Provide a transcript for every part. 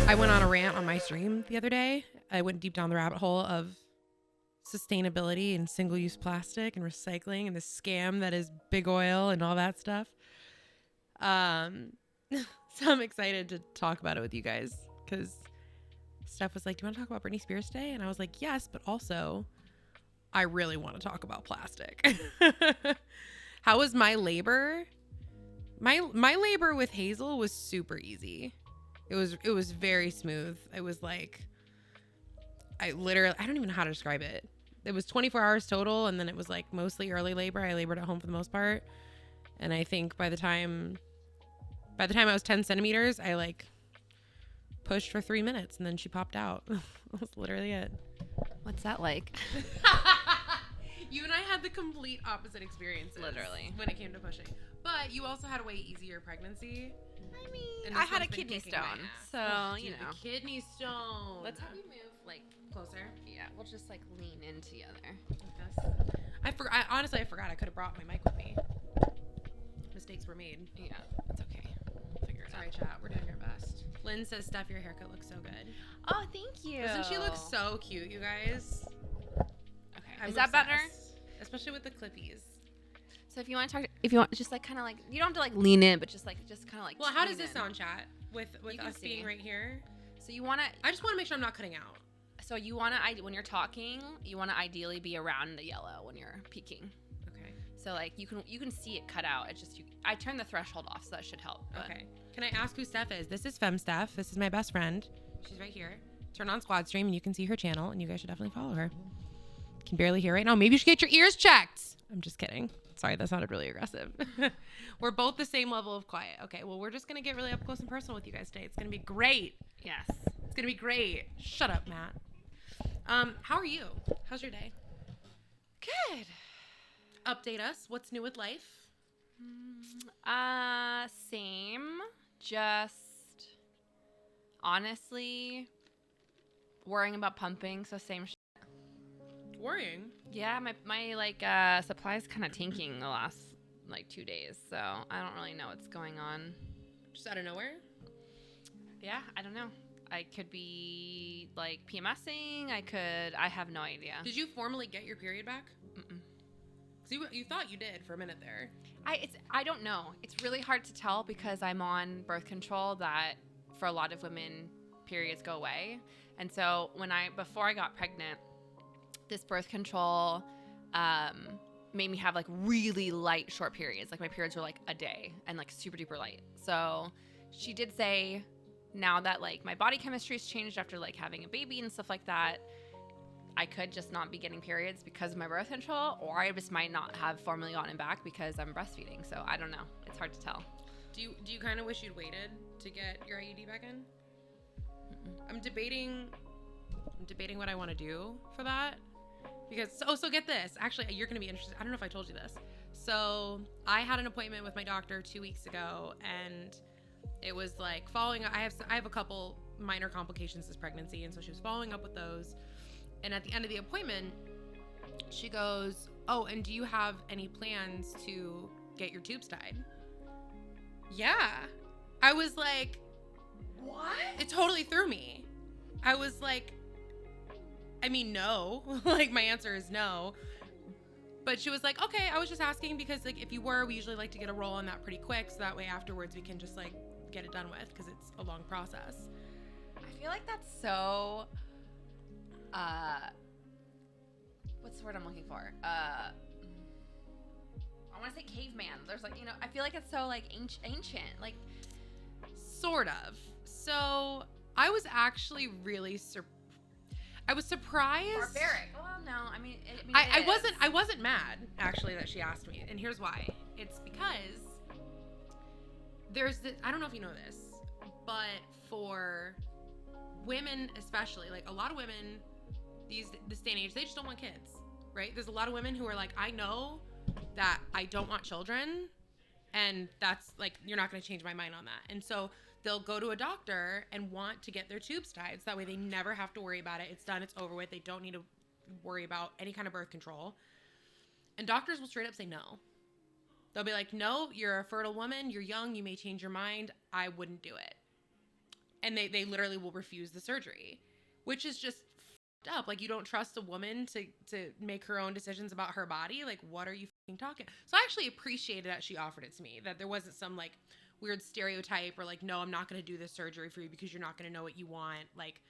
I went on a rant on my stream the other day. I went deep down the rabbit hole of sustainability and single-use plastic and recycling and the scam that is big oil and all that stuff. So I'm excited to talk about it with you guys because Steph was like, do you want to talk about Britney Spears today? And I was like, yes, but also I really want to talk about plastic. How was my labor? My labor with Hazel was super easy. It was very smooth. It was like, I don't even know how to describe it. It was 24 hours total, and then it was like mostly early labor. I labored at home for the most part. And I think by the time I was 10 centimeters, I like pushed for 3 minutes, and then she popped out. That was literally it. What's that like? You and I had the complete opposite experiences. Literally. When it came to pushing. But you also had a way easier pregnancy. I mean, I had a kidney stone, so, you know. The kidney stone. Let's have you move, like, closer. Yeah, we'll just, like, lean in together. Like this. Honestly, I forgot. I could have brought my mic with me. Mistakes were made. Yeah, that's okay. We'll figure it out. Sorry, chat. We're doing our best. Lynn says, Steph, your haircut looks so good. Oh, thank you. Doesn't she look so cute, you guys? Okay. Is that better? Especially with the clippies. So if you want to talk, if you want, just like kind of like, you don't have to like lean in, but just kind of like. Well, how does this sound, chat? With us being right here. So you want to. I just want to make sure I'm not cutting out. So you want to, when you're talking, you want to ideally be around the yellow when you're peaking. Okay. So like you can see it cut out. It's just I turned the threshold off, so that should help. Okay. Can I ask who Steph is? This is Fem Steph. This is my best friend. She's right here. Turn on Squad Stream and you can see her channel, and you guys should definitely follow her. Can barely hear right now. Maybe you should get your ears checked. I'm just kidding. Sorry, that sounded really aggressive. We're both the same level of quiet. Okay, well, we're just going to get really up close and personal with you guys today. It's going to be great. Yes. It's going to be great. Shut up, Matt. How are you? How's your day? Good. Update us. What's new with life? Same. Just honestly worrying about pumping, so same shit. Worrying? Yeah, my like supply's kind of tanking the last like 2 days, so I don't really know what's going on. Just out of nowhere? Yeah, I don't know. I could be like PMSing. I have no idea. Did you formally get your period back? Mm-mm. You thought you did for a minute there. I don't know. It's really hard to tell because I'm on birth control that for a lot of women periods go away. And so before I got pregnant, this birth control made me have like really light short periods. Like my periods were like a day and like super duper light. So she did say now that like my body chemistry's changed after like having a baby and stuff like that, I could just not be getting periods because of my birth control, or I just might not have formally gotten back because I'm breastfeeding. So I don't know. It's hard to tell. Do you kind of wish you'd waited to get your IUD back in? Mm-mm. I'm debating what I want to do for that. Because, so get this. Actually, you're going to be interested. I don't know if I told you this. So I had an appointment with my doctor 2 weeks ago, and it was like following up. I have a couple minor complications this pregnancy, and so she was following up with those. And at the end of the appointment, she goes, oh, and do you have any plans to get your tubes tied? Yeah. I was like, what? It totally threw me. I was like, I mean, no. Like, my answer is no. But she was like, okay, I was just asking because, like, if you were, we usually like to get a roll on that pretty quick. So that way afterwards we can just, like, get it done with because it's a long process. I feel like that's so, what's the word I'm looking for? I want to say caveman. There's, like, I feel like it's so, like, ancient. Like, sort of. So I was actually really I was surprised. Barbaric. Well, no. I mean, I wasn't mad actually that she asked me, and here's why. It's because there's this, I don't know if you know this, but for women especially, like a lot of women this day and age, they just don't want kids, right? There's a lot of women who are like, I know that I don't want children, and that's like, you're not going to change my mind on that. And so they'll go to a doctor and want to get their tubes tied. So that way they never have to worry about it. It's done. It's over with. They don't need to worry about any kind of birth control. And doctors will straight up say no. They'll be like, no, you're a fertile woman. You're young. You may change your mind. I wouldn't do it. And they literally will refuse the surgery, which is just fucked up. Like, you don't trust a woman to make her own decisions about her body. Like, what are you fucking talking? So I actually appreciated that she offered it to me, that there wasn't some like weird stereotype or like, no, I'm not going to do this surgery for you because you're not going to know what you want. Like,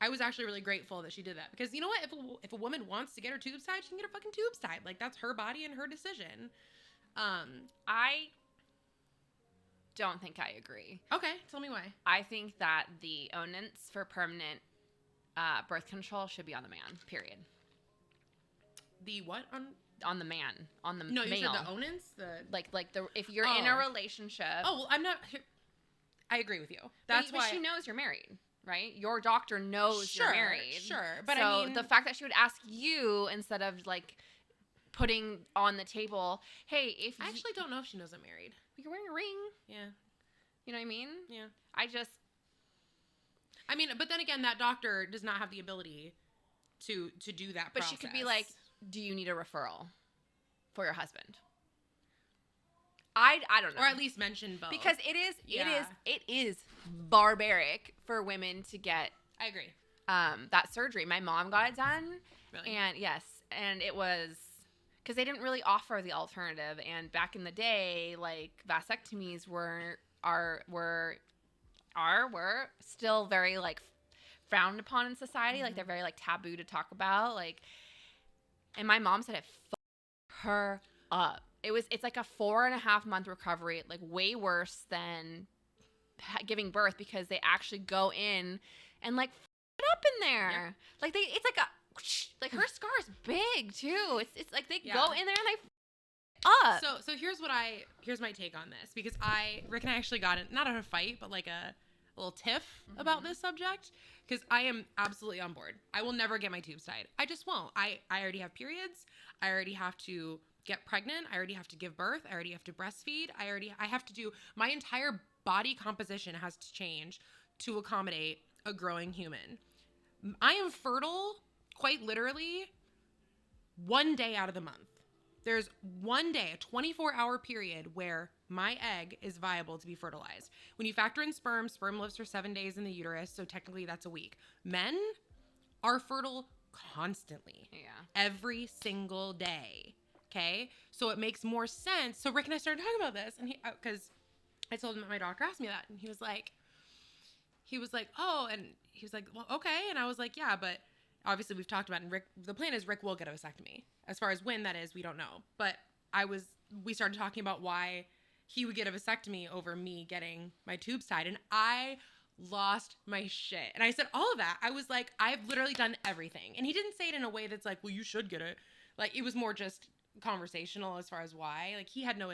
I was actually really grateful that she did that, because you know what? If a woman wants to get her tubes tied, she can get her fucking tubes tied. Like, that's her body and her decision. I don't think I agree. Okay, tell me why. I think that the onus for permanent birth control should be on the man, period. The what? On the man. On the no, male. You said the onus? If you're in a relationship. Oh, well, I'm not. I agree with you. That's why. But she knows you're married, right? Your doctor knows you're married. Sure. But so I mean, the fact that she would ask you instead of like putting on the table, hey, if I actually don't know if she knows I'm married. You're wearing a ring. Yeah. You know what I mean? Yeah. I mean, but then again, that doctor does not have the ability to do that. But process. She could be like, do you need a referral for your husband? I don't know. Or at least mention both. Because it is barbaric for women to get I agree. That surgery. My mom got it done. Really? And yes, and it was because they didn't really offer the alternative, and back in the day, like vasectomies were still very like frowned upon in society. Like they're very like taboo to talk about. Like, and my mom said it fucked her up. It's like a 4.5 month recovery, like way worse than giving birth, because they actually go in and like it up in there. Yeah. Like it's like her scar is big too. It's like they go in there and they up. So here's my take on this, because Rick and I actually got in, not a fight, but like a little tiff about this subject, because I am absolutely on board. I will never get my tubes tied. I just won't. I already have periods. I already have to get pregnant. I already have to give birth. I already have to breastfeed. I have to do, my entire body composition has to change to accommodate a growing human. I am fertile quite literally 1 day out of the month. There's 1 day, a 24-hour period where my egg is viable to be fertilized. When you factor in sperm lives for 7 days in the uterus, so technically that's a week. Men are fertile constantly. Yeah. Every single day. Okay? So it makes more sense. So Rick and I started talking about this, and because I told him that my doctor asked me that, and he was like, oh, and he was like, well, okay. And I was like, yeah, but obviously we've talked about it, and the plan is Rick will get a vasectomy. As far as when that is, we don't know. But we started talking about why he would get a vasectomy over me getting my tubes tied, and I lost my shit. And I said all of that. I was like, I've literally done everything. And he didn't say it in a way that's like, well, you should get it. Like, it was more just conversational as far as why. Like, he had no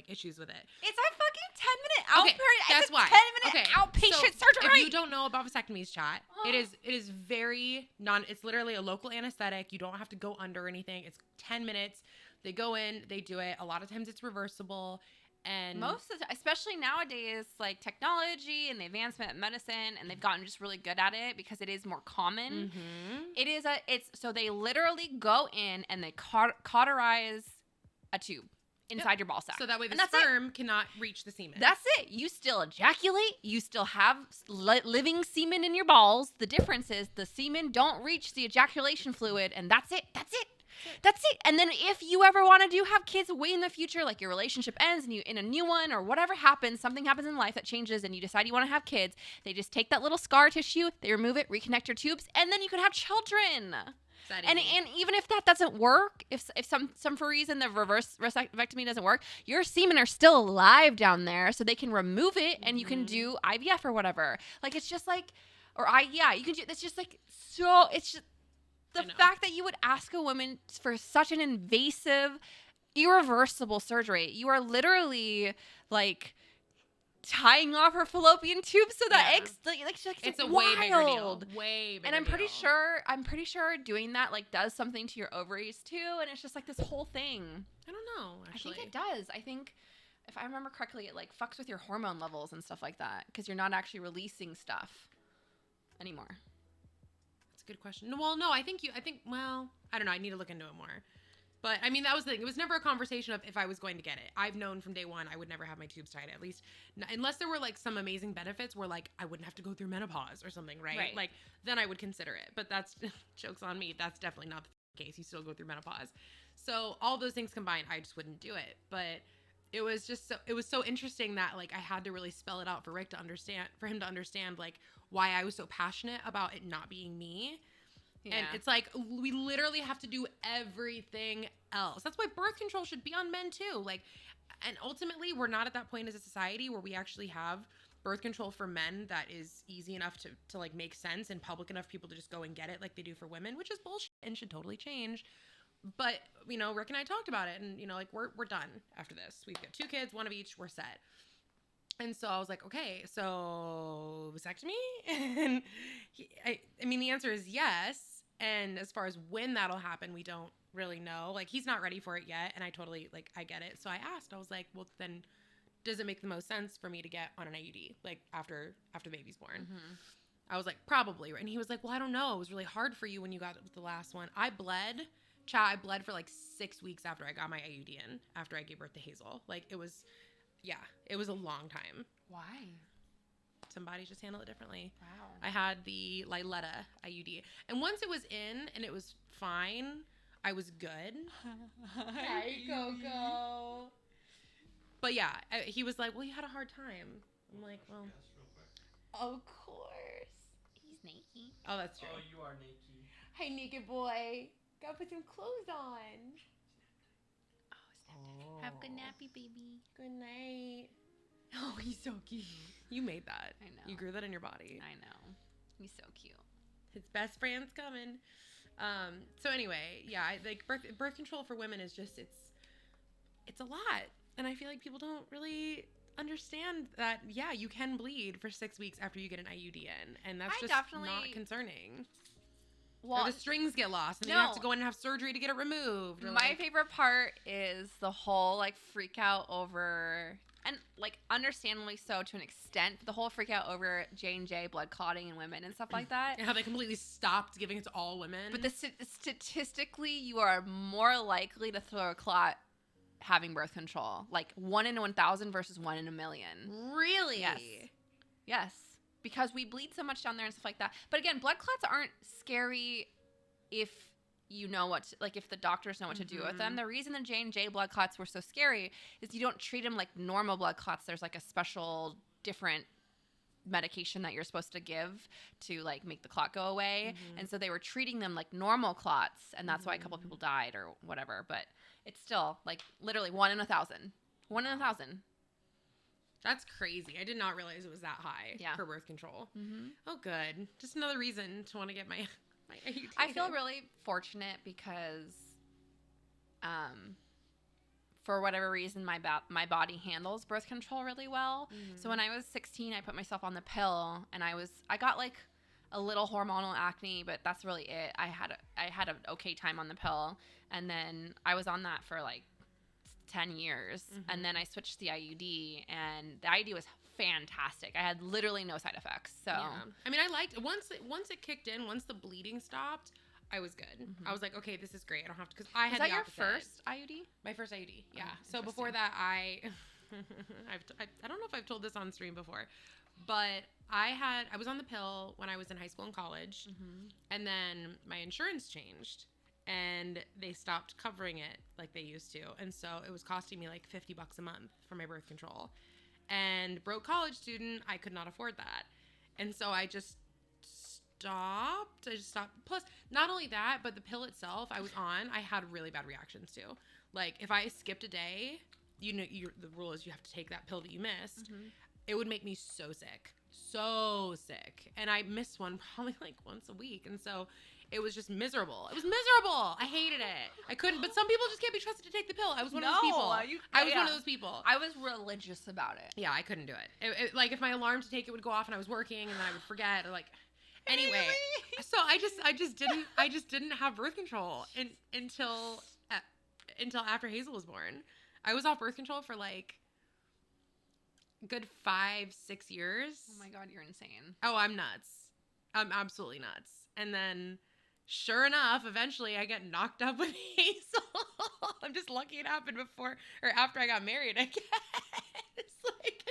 issues with it. It's a fucking 10-minute That's why. 10-minute outpatient surgery. If you don't know about vasectomies, chat, it is very it's literally a local anesthetic. You don't have to go under anything. It's 10 minutes. They go in, they do it. A lot of times it's reversible. And most of the especially nowadays, like technology and the advancement of medicine, and they've gotten just really good at it because it is more common. So they literally go in and they cauterize a tube inside your ball sack. So that way the sperm cannot reach the semen. That's it. You still ejaculate. You still have living semen in your balls. The difference is the semen don't reach the ejaculation fluid, and that's it. That's it. And then if you ever want to have kids way in the future, like your relationship ends and you in a new one or whatever happens, something happens in life that changes and you decide you want to have kids, they just take that little scar tissue, they remove it, reconnect your tubes, and then you can have children. And even if that doesn't work, if some for reason the reverse vasectomy doesn't work, your semen are still alive down there, so they can remove it and you can do IVF or whatever. Like, it's just like, you can do. It's just like so. It's just the fact that you would ask a woman for such an invasive, irreversible surgery. You are literally like tying off her fallopian tube so that eggs it's a way bigger deal. Way bigger. And I'm pretty sure doing that like does something to your ovaries too, and it's just like this whole thing. I don't know, actually. I think it does. I think if I remember correctly, it like fucks with your hormone levels and stuff like that because you're not actually releasing stuff anymore. That's a good question. Well, no, I don't know. I need to look into it more. But I mean, that was the thing. It was never a conversation of if I was going to get it. I've known from day one I would never have my tubes tied, at least unless there were like some amazing benefits where like I wouldn't have to go through menopause or something, right? Like then I would consider it. But that's joke's on me. That's definitely not the case. You still go through menopause. So all those things combined, I just wouldn't do it. But it was just so interesting that like I had to really spell it out for Rick to understand, for him to understand like why I was so passionate about it not being me. Yeah. And it's like, we literally have to do everything else. That's why birth control should be on men too. Like, and ultimately we're not at that point as a society where we actually have birth control for men that is easy enough to like make sense and public enough people to just go and get it like they do for women, which is bullshit and should totally change. But, you know, Rick and I talked about it and, you know, like we're done after this. We've got 2 kids, 1 of each, we're set. And so I was like, okay, so vasectomy? And I mean, the answer is yes. And as far as when that'll happen, we don't really know. Like, he's not ready for it yet. And I totally, like, I get it. So I asked, I was like, well, then does it make the most sense for me to get on an IUD, like, after baby's born? Mm-hmm. I was like, probably. And he was like, well, I don't know. It was really hard for you when you got the last one. I bled for like 6 weeks after I got my IUD in, after I gave birth to Hazel. Like, it was a long time. Why? Some bodies just handle it differently. Wow. I had the Liletta IUD. And once it was in and it was fine, I was good. Hi, Coco. But yeah, he was like, well, you had a hard time. I'm like, well, of course. He's naked. Oh, that's true. Oh, you are naked. Hey, naked boy. Gotta put some clothes on. Oh. Have a good nappy, baby. Good night. Oh, he's so cute. You made that. I know. You grew that in your body. I know. He's so cute. His best friend's coming. So anyway, yeah, like birth control for women is just it's a lot, and I feel like people don't really understand that. Yeah, you can bleed for 6 weeks after you get an IUD in, and that's just not concerning. Well, or the strings get lost, and then you have to go in and have surgery to get it removed. My favorite part is the whole like freak out over. And, like, understandably so to an extent, the whole freak out over J&J blood clotting in women and stuff like that. And how they completely stopped giving it to all women. But statistically, you are more likely to throw a clot having birth control. Like, 1 in 1,000 versus 1 in a million. Really? Yes. Because we bleed so much down there and stuff like that. But, again, blood clots aren't scary if you know what to, like if the doctors know what to do with them. The reason the J&J blood clots were so scary is you don't treat them like normal blood clots. There's like a special different medication that you're supposed to give to like make the clot go away. And so they were treating them like normal clots, and that's why a couple of people died or whatever. But it's still like literally 1 in 1,000. 1 in 1,000. That's crazy. I did not realize it was that high for birth control. Oh, good. Just another reason to want to get my IUD. I feel really fortunate because, for whatever reason, my body handles birth control really well. So when I was 16, I put myself on the pill, and I got like a little hormonal acne, but that's really it. I had an okay time on the pill, and then I was on that for like 10 years, and then I switched to the IUD, and the IUD was fantastic. I had literally no side effects. So I mean, I liked once it kicked in, once the bleeding stopped, I was good. I was like, okay, this is great. I don't have to, because I had the opposite. Is that your first IUD? My first IUD, yeah. So before that, I don't know if I've told this on stream before, but I was on the pill when I was in high school and college, and then my insurance changed, and they stopped covering it like they used to, and so it was costing me like $50 a month for my birth control. And broke college student, I could not afford that. And so I just stopped. Plus, not only that, but the pill itself I was on, I had really bad reactions to. Like, if I skipped a day, you know, the rule is you have to take that pill that you missed. It would make me so sick. So sick. And I missed one probably like once a week. And so it was just miserable. It was miserable. I hated it. I couldn't. But some people just can't be trusted to take the pill. I was one of those people. I was one of those people. I was religious about it. Yeah, I couldn't do it. Like if my alarm to take it would go off and I was working, and then I would forget, or like. Anyway, so I just didn't have birth control until after Hazel was born. I was off birth control for like a good 5-6 years. Oh my God, you're insane. Oh, I'm nuts. I'm absolutely nuts. And then sure enough, eventually I get knocked up with Hazel. I'm just lucky it happened before or after I got married, I guess. Like,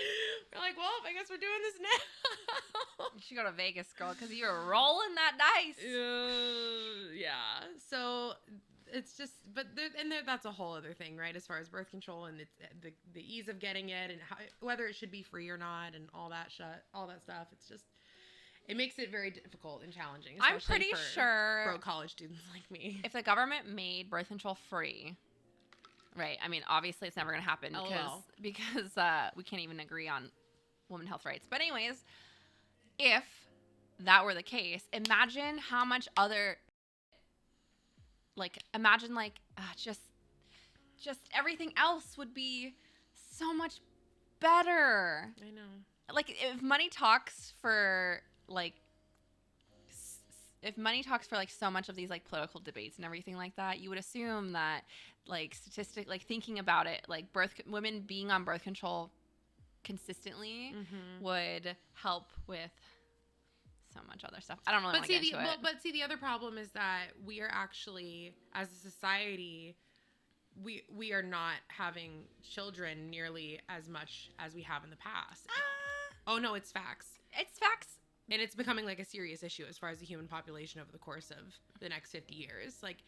we're like, well, I guess we're doing this now. You should go to Vegas, girl, because you were rolling that dice. Yeah. So it's just, but that's a whole other thing, right? As far as birth control and it's the ease of getting it and how, whether it should be free or not and all that stuff. It's just, it makes it very difficult and challenging. I'm pretty sure broke college students like me. If the government made birth control free, right? I mean, obviously it's never going to happen because we can't even agree on women's health rights. But anyways, if that were the case, imagine how much other, just everything else would be so much better. I know. Like if money talks for so much of these like political debates and everything like that, you would assume that thinking about it, like women being on birth control consistently would help with so much other stuff. I don't really want to get into it. But see, the other problem is that we are actually, as a society, we are not having children nearly as much as we have in the past. Oh no, it's facts. It's facts. And it's becoming like a serious issue as far as the human population over the course of the next 50 years. Like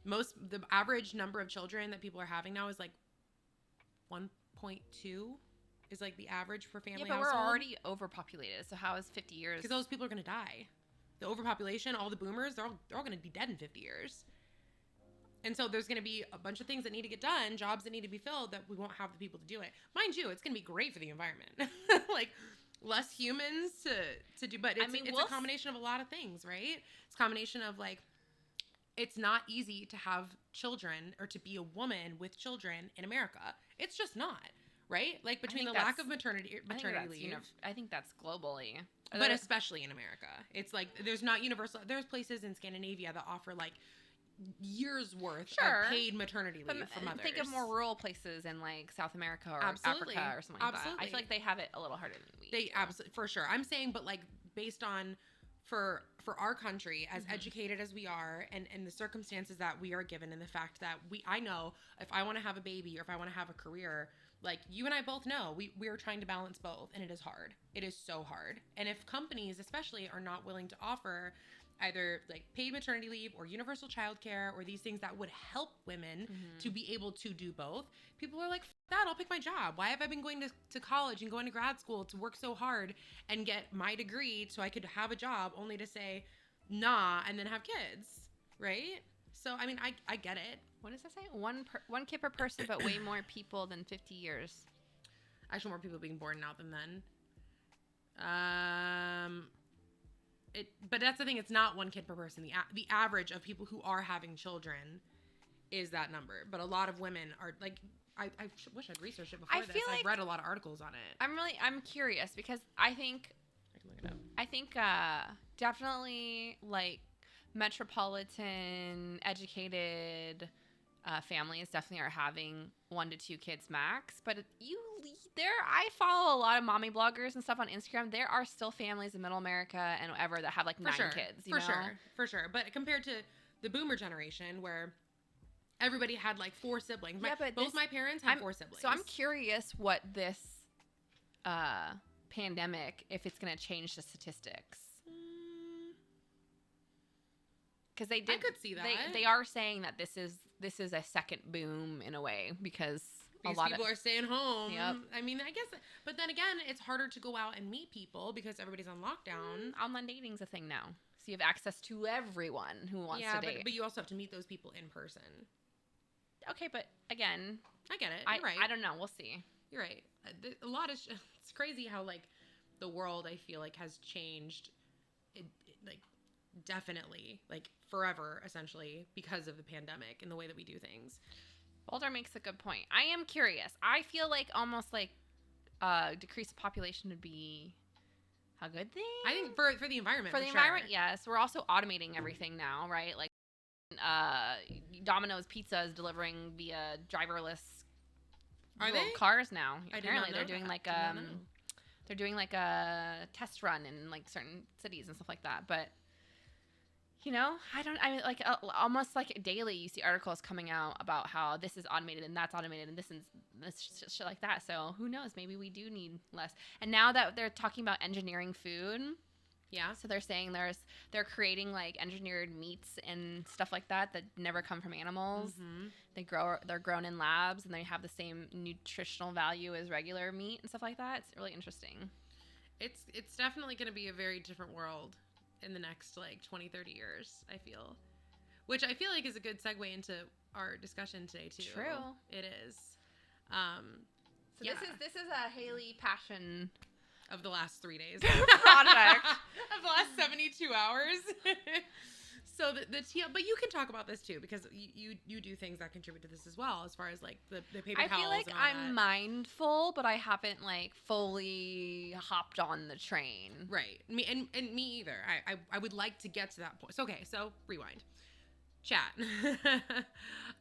the average number of children that people are having now is like 1.2 is like the average per family household. We're already overpopulated. So how is 50 years? Because those people are going to die. The overpopulation, all the boomers, they're all going to be dead in 50 years. And so there's going to be a bunch of things that need to get done, jobs that need to be filled that we won't have the people to do it. Mind you, it's going to be great for the environment. Like less humans to do, but it's a combination of a lot of things, right? It's a combination of like, it's not easy to have children or to be a woman with children in America. It's just not, right? Like between the lack of maternity leave. I think that's globally. But especially in America. It's like there's not universal. There's places in Scandinavia that offer like years worth of paid maternity leave for mothers. Think of more rural places in like South America or Africa or something like that. I feel like they have it a little harder than we do. Absolutely, for sure. I'm saying, but like based on for our country, as educated as we are, and the circumstances that we are given, and the fact that I know if I want to have a baby or if I want to have a career, like you and I both know, we are trying to balance both, and it is hard. It is so hard. And if companies especially are not willing to offer either like paid maternity leave or universal childcare or these things that would help women to be able to do both, people are like, that, I'll pick my job. Why have I been going to college and going to grad school to work so hard and get my degree so I could have a job only to say nah and then have kids, right? So I mean, I get it. What does that say? One kid per person, but way more people than 50 years. Actually, more people being born now than then. But that's the thing. It's not one kid per person. The average of people who are having children is that number. But a lot of women are like, I wish I'd researched it before this. I've read a lot of articles on it. I'm curious because I think I can look it up. I think definitely like metropolitan educated families definitely are having 1 to 2 kids max. But I follow a lot of mommy bloggers and stuff on Instagram. There are still families in Middle America and whatever that have like 9 kids. For sure. But compared to the boomer generation where everybody had like 4 siblings. Both my parents had 4 siblings. So I'm curious what this pandemic, if it's going to change the statistics. Because I could see that. They are saying that this is a second boom in a way because people are staying home. Yep. I mean, I guess, but then again, it's harder to go out and meet people because everybody's on lockdown. Online dating's a thing now, so you have access to everyone who wants to date. But you also have to meet those people in person. Okay, but again, I get it. You're right. I don't know. We'll see. You're right. A lot is. It's crazy how like the world I feel like has changed. Like definitely like forever essentially because of the pandemic and the way that we do things. Boulder makes a good point. I am curious. I feel like almost like decreased population would be a good thing. I think for the environment. For the environment, yes. We're also automating everything now, right? Like Domino's Pizza is delivering via driverless cars now. Apparently they're doing like a test run in like certain cities and stuff like that. But I mean, like almost like daily you see articles coming out about how this is automated and that's automated and this and this shit like that. So who knows? Maybe we do need less. And now that they're talking about engineering food, Yeah. so they're saying they're creating like engineered meats and stuff like that never come from animals. Mm-hmm. They're grown in labs and they have the same nutritional value as regular meat and stuff like that. It's really interesting. It's definitely going to be a very different world in the next like 20, 30 years, I feel. Which I feel like is a good segue into our discussion today too. True. It is. So yeah. this is a Haley passion Of the last 3 days. project. Of the last 72 hours. So the TL, but you can talk about this too, because you do things that contribute to this as well, as far as like the paper towels. I feel like and all I'm that. mindful, but I haven't like fully hopped on the train. Right. Me and me either. I would like to get to that point. So, okay, so rewind. Chat.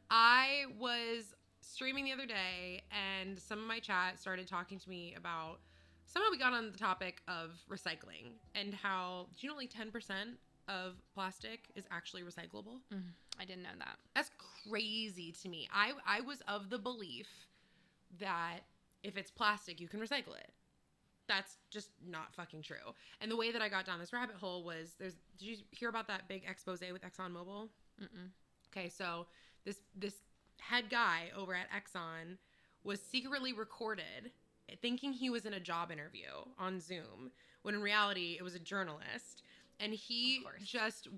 I was streaming the other day and some of my chat started talking to me about, somehow we got on the topic of recycling and how, do you know only 10% of plastic is actually recyclable? I didn't know that. That's crazy to me. I was of the belief that if it's plastic, you can recycle it. That's just not fucking true. And the way that I got down this rabbit hole was, did you hear about that big expose with ExxonMobil? Mm-mm. Okay, so this head guy over at Exxon was secretly recorded thinking he was in a job interview on Zoom, when in reality it was a journalist. And he just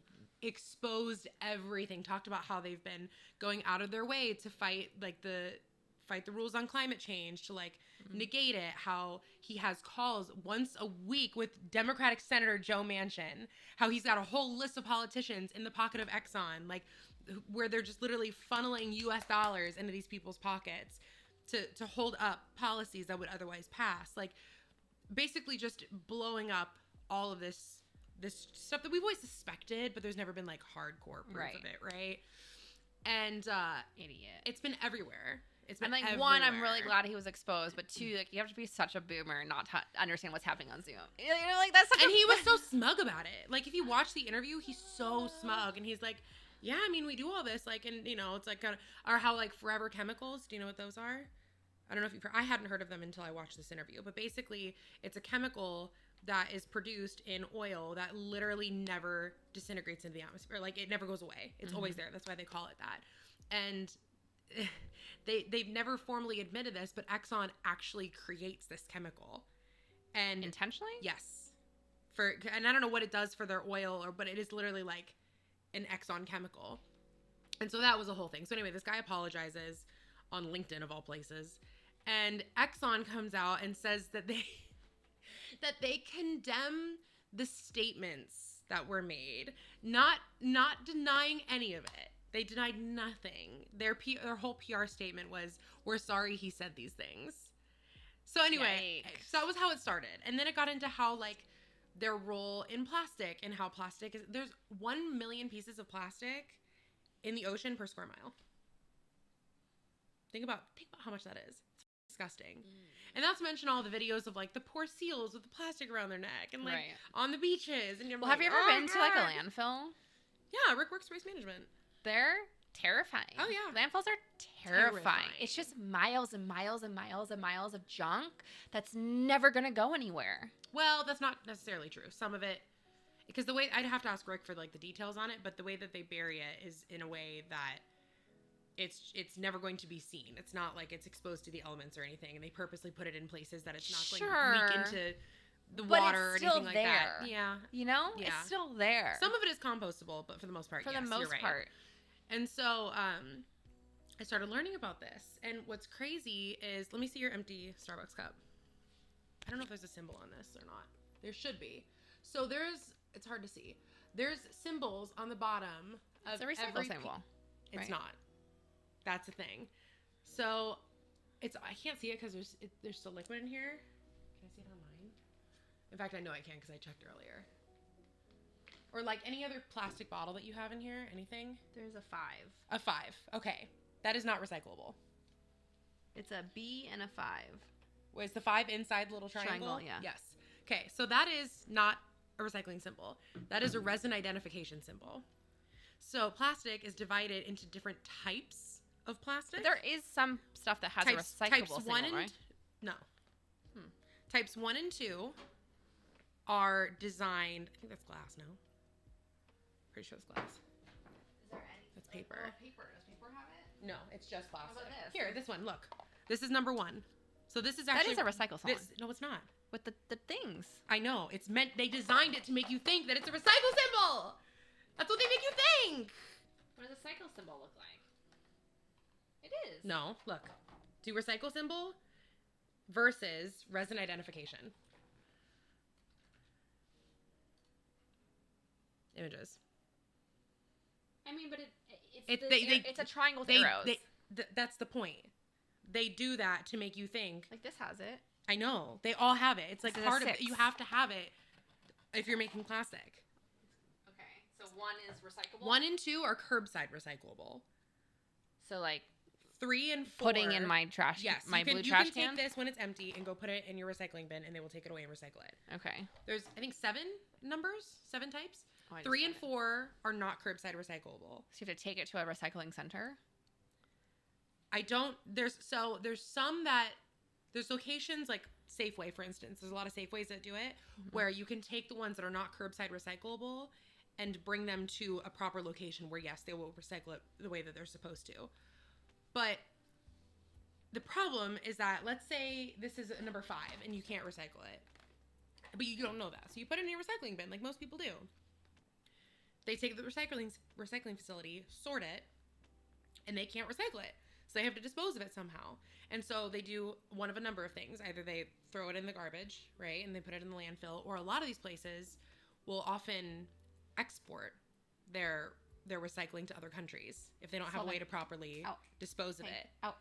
exposed everything, talked about how they've been going out of their way to fight the rules on climate change, to like negate it, how he has calls once a week with Democratic Senator Joe Manchin, how he's got a whole list of politicians in the pocket of Exxon, like where they're just literally funneling US dollars into these people's pockets to hold up policies that would otherwise pass. Like basically just blowing up all of this stuff that we've always suspected, but there's never been like hardcore proof of it, right? And idiot. it's been everywhere. It's been I'm like, everywhere. one, I'm really glad he was exposed, but two, like, you have to be such a boomer not to understand what's happening on Zoom. You know, like that's such and he was so smug about it. Like if you watch the interview, he's so smug, and he's like, yeah, I mean, we do all this, like, and you know, it's like, or how like Forever Chemicals. Do you know what those are? I don't know if you've heard. I hadn't heard of them until I watched this interview, but basically, it's a chemical that is produced in oil that literally never disintegrates into the atmosphere. Like it never goes away. It's always there. That's why they call it that. And they've never formally admitted this, but Exxon actually creates this chemical. And intentionally? Yes. And I don't know what it does for their oil, but it is literally like an Exxon chemical. And so that was a whole thing. So anyway, this guy apologizes on LinkedIn of all places. And Exxon comes out and says that they condemn the statements that were made, not denying any of it. They denied nothing. Their whole PR statement was, "We're sorry he said these things." So anyway, Yikes. so that was how it started. And then it got into how like their role in plastic and how plastic is, there's 1 million pieces of plastic in the ocean per square mile. Think about how much that is. It's disgusting. And not to mention all the videos of like the poor seals with the plastic around their neck and like on the beaches. And have you ever been to like a landfill? Yeah, Rick works waste management. They're terrifying. Oh yeah, landfills are terrifying. It's just miles and miles and miles and miles of junk that's never gonna go anywhere. Well, that's not necessarily true. Some of it, because the way, I'd have to ask Rick for like the details on it, but the way that they bury it is in a way that it's never going to be seen. It's not like it's exposed to the elements or anything, and they purposely put it in places that it's not going to leak into the water or anything like that. Yeah, you know, it's still there. Some of it is compostable, but for the most part, for yes, the most you're right. part. And so I started learning about this, and what's crazy is, let me see your empty Starbucks cup. I don't know if there's a symbol on this or not. There should be. So it's hard to see. There's symbols on the bottom of it's a recycle symbol. It's not. That's the thing. So I can't see it because there's still liquid in here. Can I see it on mine? In fact, I know I can because I checked earlier. Or like any other plastic bottle that you have in here, anything? There's a 5. A 5. Okay. That is not recyclable. It's a B and a 5. Was the 5 inside the little triangle? Yeah. Yes. Okay, so that is not a recycling symbol. That is a resin identification symbol. So plastic is divided into different types of plastic. But there is some stuff that has a recyclable symbol, right? No. Types 1 and 2 are designed. I think that's glass. No. Pretty sure it's glass. Is there any? That's paper. Paper. Does paper have it? No, it's just plastic. How about this? Here, this one. Look, this is number 1. So this is actually that is a recycle symbol. No, it's not. With the things. I know. It's meant. They designed it to make you think that it's a recycle symbol. That's what they make you think. What does a cycle symbol look like? It is. No, look. Do recycle symbol versus resin identification. Images. I mean, but it's a triangle with arrows. That's the point. They do that to make you think. Like this has it. I know. They all have it. It's like part of it. You have to have it if you're making plastic. Okay. So 1 is recyclable? 1 and 2 are curbside recyclable. So like 3 and 4. Putting in my trash. Yes. My blue trash can. You can take this when it's empty and go put it in your recycling bin, and they will take it away and recycle it. Okay. There's, I think, 7 types. Oh, 3 and 4 are not curbside recyclable. So you have to take it to a recycling center? There's locations like Safeway, for instance. There's a lot of Safeways that do it, where you can take the ones that are not curbside recyclable and bring them to a proper location where, yes, they will recycle it the way that they're supposed to. But the problem is that, let's say this is a number 5 and you can't recycle it, but you don't know that. So you put it in your recycling bin like most people do. They take it to the recycling facility, sort it, and they can't recycle it. So they have to dispose of it somehow. And so they do one of a number of things. Either they throw it in the garbage, right, and they put it in the landfill, or a lot of these places will often export their recycling to other countries if they don't have a way to properly dispose of it. Out.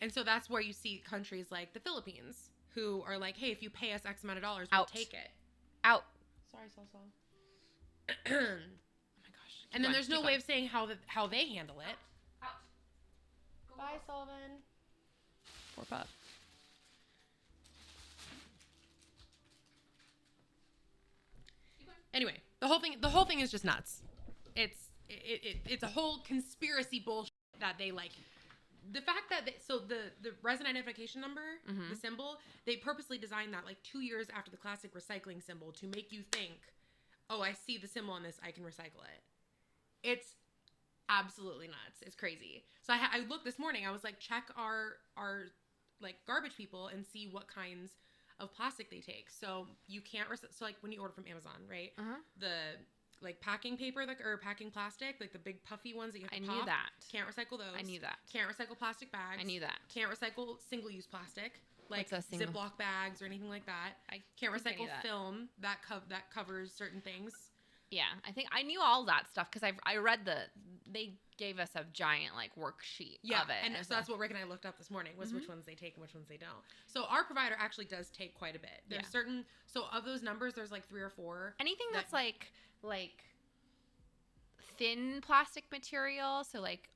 And so that's where you see countries like the Philippines who are like, hey, if you pay us X amount of dollars, we'll take it. Out. Sorry, Sol. Oh my gosh. And then there's no way of saying how they handle it. Out. Bye, Sullivan. Poor pup. Anyway, the whole thing is just nuts. It's a whole conspiracy bullshit that they like. The fact that the resin identification number, the symbol, they purposely designed that like 2 years after the classic recycling symbol to make you think, oh, I see the symbol on this, I can recycle it. It's absolutely nuts. It's crazy. So I looked this morning. I was like, check our like garbage people and see what kinds of plastic they take. So you can't so like when you order from Amazon, right? The like packing paper or packing plastic, like the big puffy ones that you have to pop. I knew that. Can't recycle those. I knew that. Can't recycle plastic bags. I knew that. Can't recycle single-use plastic, like Ziploc bags or anything like that. I can't recycle film that covers certain things. Yeah, I think I knew all that stuff because I read they gave us a giant like worksheet of it. And so that's what Rick and I looked up this morning was which ones they take and which ones they don't. So our provider actually does take quite a bit. There's certain, so of those numbers, there's like 3 or 4. Anything that's like thin plastic material, so like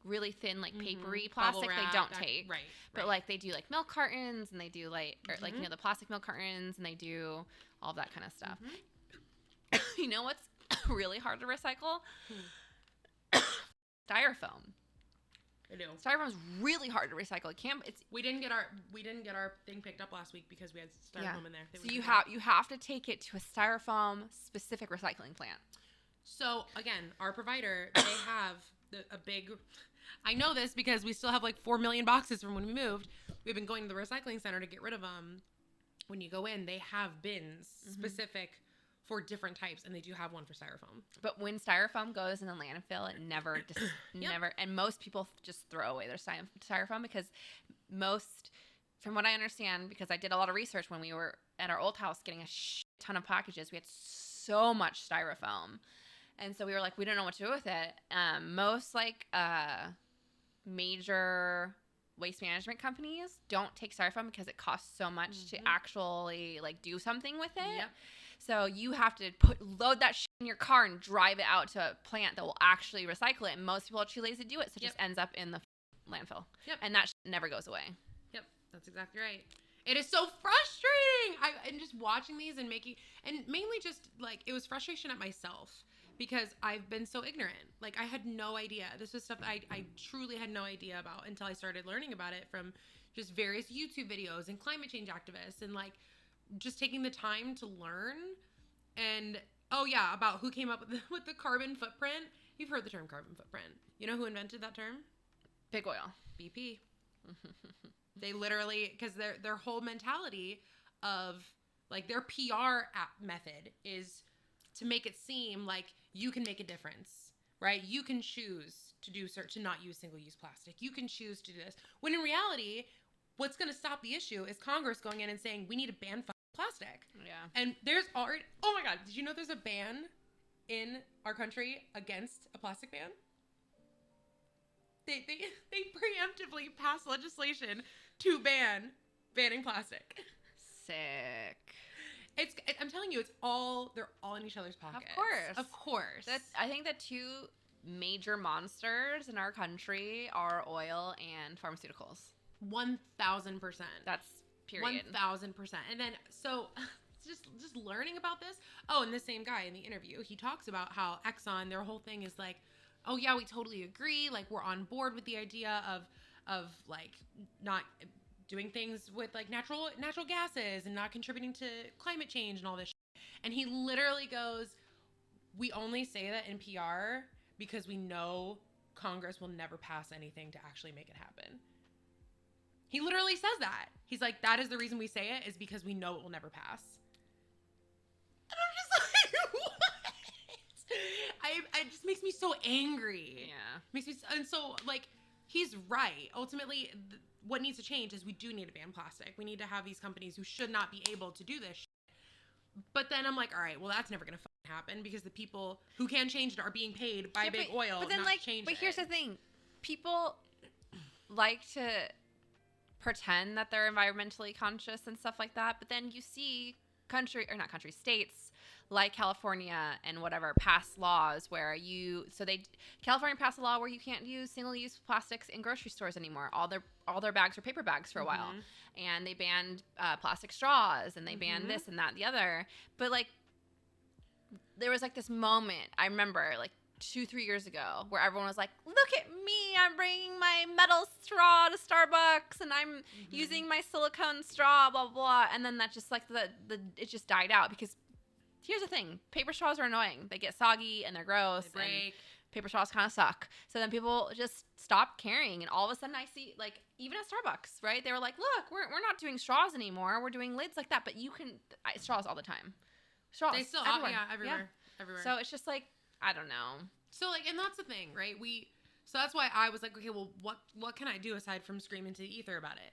really thin, like papery plastic, wrap, they don't take. Right. But like they do like milk cartons and they do like, or like, you know, the plastic milk cartons and they do all that kind of stuff. You know what's really hard to recycle? Styrofoam. I do. Styrofoam's really hard to recycle. We didn't get our thing picked up last week because we had styrofoam in there. So you have to take it to a styrofoam specific recycling plant. So again, our provider, they have a big. I know this because we still have like 4 million boxes from when we moved. We've been going to the recycling center to get rid of them. When you go in, they have bins specific for different types, and they do have one for styrofoam. But when styrofoam goes in the landfill, it never, never, and most people just throw away their styrofoam because from what I understand, because I did a lot of research when we were at our old house getting a ton of packages, we had so much styrofoam. And so we were like, we don't know what to do with it. Most like major waste management companies don't take styrofoam because it costs so much to actually like do something with it. Yep. So you have to load that in your car and drive it out to a plant that will actually recycle it. And most people are too lazy to do it, so it just ends up in the landfill. Yep. And that never goes away. Yep, that's exactly right. It is so frustrating. And just watching these and mainly just like it was frustration at myself because I've been so ignorant. Like, I had no idea. This was stuff I truly had no idea about until I started learning about it from just various YouTube videos and climate change activists, and like just taking the time to learn. And oh yeah, about who came up with the carbon footprint. You've heard the term carbon footprint. You know who invented that term? Big oil. BP. They literally, because their whole mentality of like their PR method is to make it seem like you can make a difference, right? You can choose to not use single-use plastic. You can choose to do this. When in reality, what's going to stop the issue is Congress going in and saying we need to ban plastic. Yeah. And there's already, oh my God, did you know there's a ban in our country against a plastic ban? They preemptively passed legislation to banning plastic. Sick. I'm telling you, they're all in each other's pockets. Of course. I think the two major monsters in our country are oil and pharmaceuticals. 1,000%. That's period. 1,000%. And then, so just learning about this. Oh, and the same guy in the interview, he talks about how Exxon, their whole thing is like, oh yeah, we totally agree. Like, we're on board with the idea of like not doing things with like natural gases and not contributing to climate change and all this shit. And he literally goes, we only say that in PR because we know Congress will never pass anything to actually make it happen. He literally says that. He's like, that is the reason we say it, is because we know it will never pass. And I'm just like, what? It just makes me so angry. Yeah. And so, like, he's right. Ultimately, what needs to change is we do need to ban plastic. We need to have these companies who should not be able to do this shit. But then I'm like, all right, well, that's never going to happen because the people who can change it are being paid by big oil. But then, not like, change but it. here's the thing: people like to pretend that they're environmentally conscious and stuff like that. But then you see states like California and whatever pass laws where California passed a law where you can't use single-use plastics in grocery stores anymore. All their bags are paper bags for a while, and they banned plastic straws, and they banned this and that and the other. But like, there was like this moment I remember like 2-3 years ago where everyone was like, look at me, I'm bringing my metal straw to Starbucks and I'm using my silicone straw, blah, blah. And then that just like it just died out because here's the thing, paper straws are annoying. They get soggy and they're gross. They break. And paper straws kind of suck. So then people just stop caring. And all of a sudden I see, like, even at Starbucks, right? They were like, look, we're not doing straws anymore. We're doing lids like that. But you can, straws all the time. Straws. They still everywhere. Everywhere. So it's just like, I don't know. So like, and that's the thing, right? So that's why I was like, okay, well, what can I do aside from scream into the ether about it?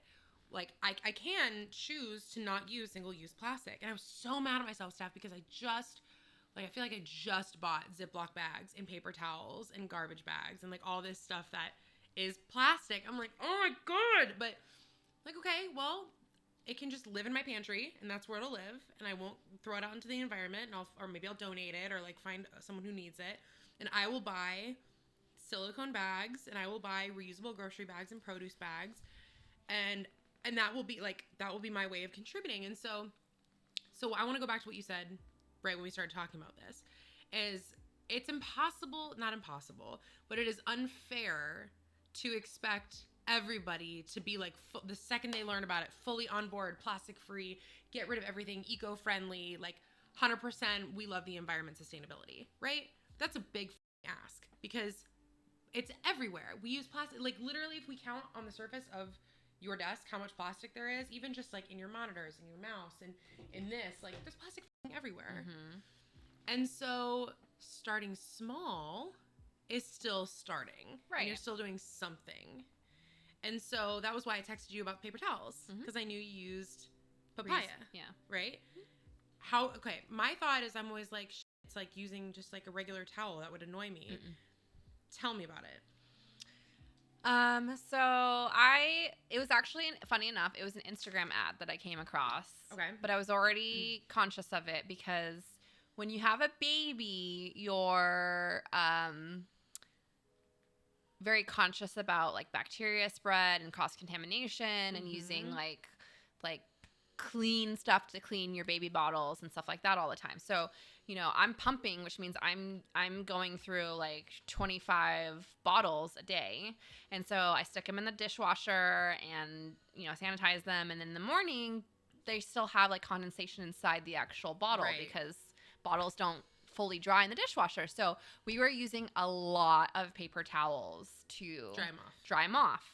Like, I can choose to not use single-use plastic. And I was so mad at myself, Steph, because I feel like I just bought Ziploc bags and paper towels and garbage bags and like all this stuff that is plastic. I'm like, oh my God. But like, okay, well, it can just live in my pantry and that's where it'll live. And I won't throw it out into the environment, and or maybe I'll donate it or like find someone who needs it. And I will buy silicone bags, and I will buy reusable grocery bags and produce bags. And that will be my way of contributing. And so I want to go back to what you said right when we started talking about this, is it's not impossible, but it is unfair to expect everybody to be like, the second they learn about it, fully on board, plastic free, get rid of everything, eco-friendly, like 100% we love the environment, sustainability, right? That's a big ask because it's everywhere. We use plastic, like literally if we count on the surface of your desk how much plastic there is, even just like in your monitors and your mouse and in this, like there's plastic everywhere. And so starting small is still starting, right? And you're still doing something. And so that was why I texted you about paper towels, because I knew you used papaya. Right? Okay, my thought is I'm always like, it's like using just like a regular towel. That would annoy me. Tell me about it. It was actually, funny enough, it was an Instagram ad that I came across. Okay. But I was already conscious of it because when you have a baby, you're very conscious about like bacteria spread and cross contamination and using like clean stuff to clean your baby bottles and stuff like that all the time. So, you know, I'm pumping, which means I'm going through like 25 bottles a day. And so I stick them in the dishwasher and, you know, sanitize them. And in the morning, they still have like condensation inside the actual bottle because bottles don't fully dry in the dishwasher. So we were using a lot of paper towels to dry them off.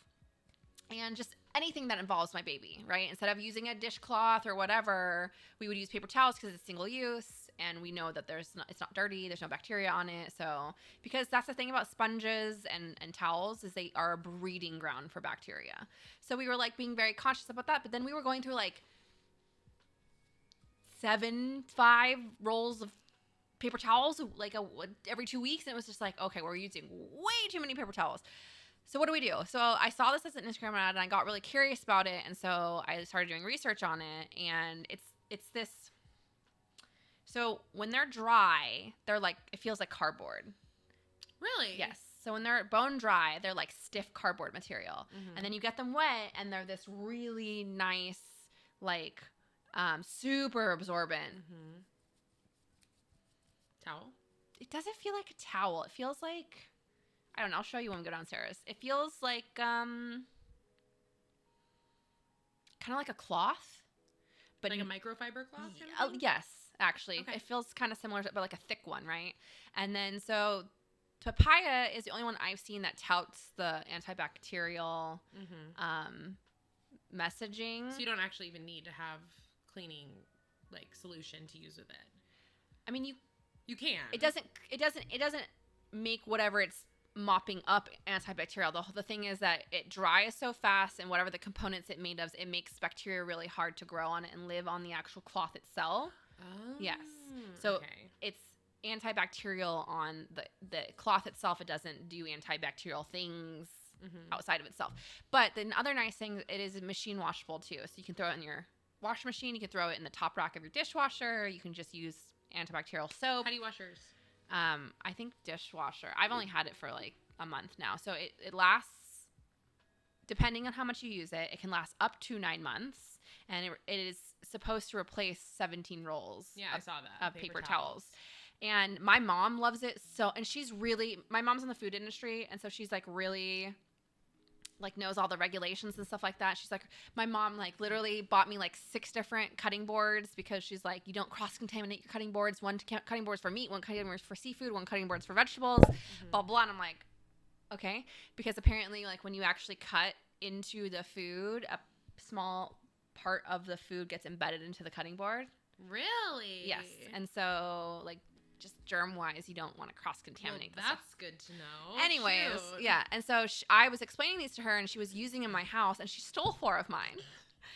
And just anything that involves my baby, right? Instead of using a dishcloth or whatever, we would use paper towels because it's single use, and we know that it's not dirty, there's no bacteria on it. So, because that's the thing about sponges and towels is they are a breeding ground for bacteria. So we were like being very conscious about that, but then we were going through like 5 rolls of paper towels like every 2 weeks, and it was just like, okay, we're using way too many paper towels. So what do we do? So I saw this as an Instagram ad and I got really curious about it. And so I started doing research on it, and it's this. So when they're dry, they're like, it feels like cardboard. Really? Yes. So when they're bone dry, they're like stiff cardboard material. Mm-hmm. And then you get them wet and they're this really nice, like super absorbent. Mm-hmm. Towel? It doesn't feel like a towel. It feels like, I don't know. I'll show you when we go downstairs. It feels like kind of like a cloth, but like a microfiber cloth. Kind of yes, actually, okay. It feels kind of similar, but like a thick one, right? And then so papaya is the only one I've seen that touts the antibacterial messaging. So you don't actually even need to have cleaning like solution to use with it. I mean, you can. It doesn't make whatever it's mopping up antibacterial. The thing is that it dries so fast, and whatever the components it made of, it makes bacteria really hard to grow on it and live on the actual cloth itself. Oh. Yes. So it's antibacterial on the cloth itself. It doesn't do antibacterial things outside of itself. But the other nice thing, it is machine washable too. So you can throw it in your washing machine. You can throw it in the top rack of your dishwasher. You can just use antibacterial soap. How do you wash yours? I think dishwasher. I've only had it for like a month now. So it lasts, depending on how much you use it, it can last up to 9 months. And it is supposed to replace 17 rolls I saw that. Of paper towels. And my mom loves it. So, and my mom's in the food industry. And so she's like really like knows all the regulations and stuff like that. She's like, my mom like literally bought me like 6 different cutting boards because she's like, you don't cross-contaminate your cutting boards. One cutting board's for meat, one cutting board's for seafood, one cutting board's for vegetables, blah, blah. And I'm like, okay. Because apparently like when you actually cut into the food, a small part of the food gets embedded into the cutting board. Really? Yes. And so like just germ-wise, you don't want to cross-contaminate. Well, that's good to know. Anyways, yeah. And so I was explaining these to her, and she was using in my house, and she stole 4 of mine.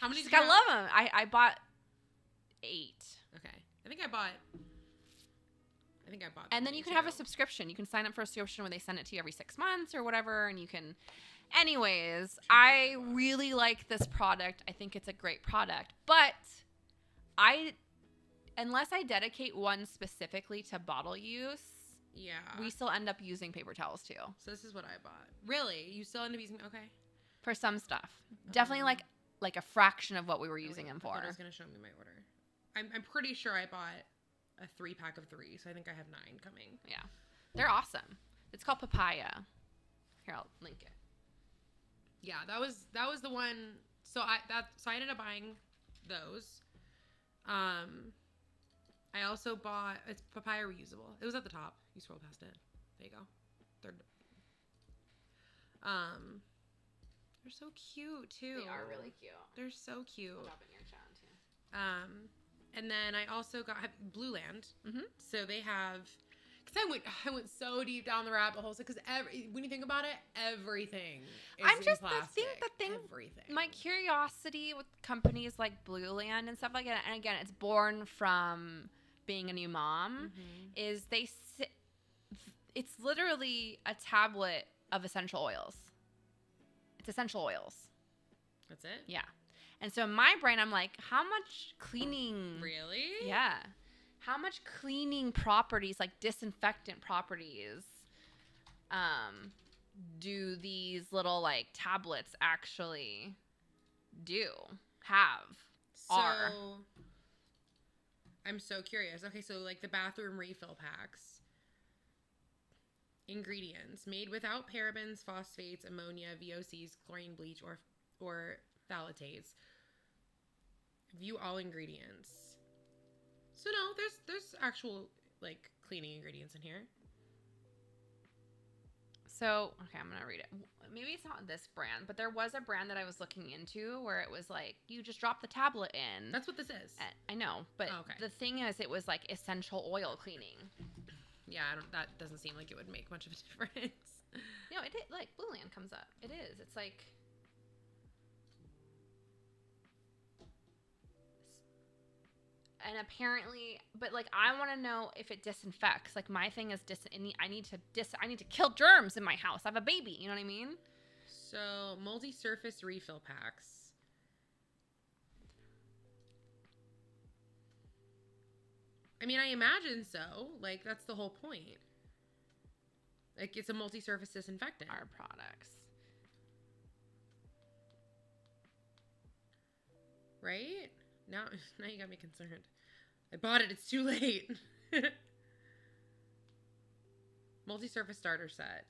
How many? She's like, I love them. I bought 8. Okay. I think I bought. And then you can have a subscription. You can sign up for a subscription where they send it to you every 6 months or whatever, and you can. Anyways, I really like this product. I think it's a great product, but unless I dedicate one specifically to bottle use, we still end up using paper towels too. So this is what I bought. Really? You still end up using? Okay. For some stuff, definitely like a fraction of what we were using them for. I was gonna show me my order. I'm pretty sure I bought a 3-pack of 3, so I think I have 9 coming. Yeah, they're awesome. It's called papaya. Here, I'll link it. Yeah, that was the one. So I ended up buying those. I also bought, it's papaya reusable. It was at the top. You scroll past it. There you go. They're so cute too. They are really cute. They're so cute. I'll drop in your chat too. And then I also got Blue Land. So they have, because I went so deep down the rabbit hole. Because when you think about it, everything is in plastic. The thing. Everything. My curiosity with companies like Blue Land and stuff like that, and again, it's born from being a new mom, is it's literally a tablet of essential oils. It's essential oils. That's it? Yeah. And so in my brain, I'm like, how much cleaning? Really? Yeah. How much cleaning properties, like disinfectant properties, do these little like tablets actually have? are. I'm so curious. Okay, so like the bathroom refill packs. Ingredients: made without parabens, phosphates, ammonia, VOCs, chlorine, bleach, or phthalates. View all ingredients. So no, there's actual like cleaning ingredients in here. So, okay, I'm going to read it. Maybe it's not this brand, but there was a brand that I was looking into where it was like, you just drop the tablet in. That's what this is. I know, but the thing is, it was like essential oil cleaning. Yeah, that doesn't seem like it would make much of a difference. No, it did. Like, Blue Land comes up. It is. It's like... And apparently, but like, I want to know if it disinfects. Like, my thing is I need to kill germs in my house. I have a baby. You know what I mean? So, multi-surface refill packs. I mean, I imagine so. Like, that's the whole point. Like, it's a multi-surface disinfectant. Our products. Right? Now you got me concerned. I bought it. It's too late. Multi-surface starter set.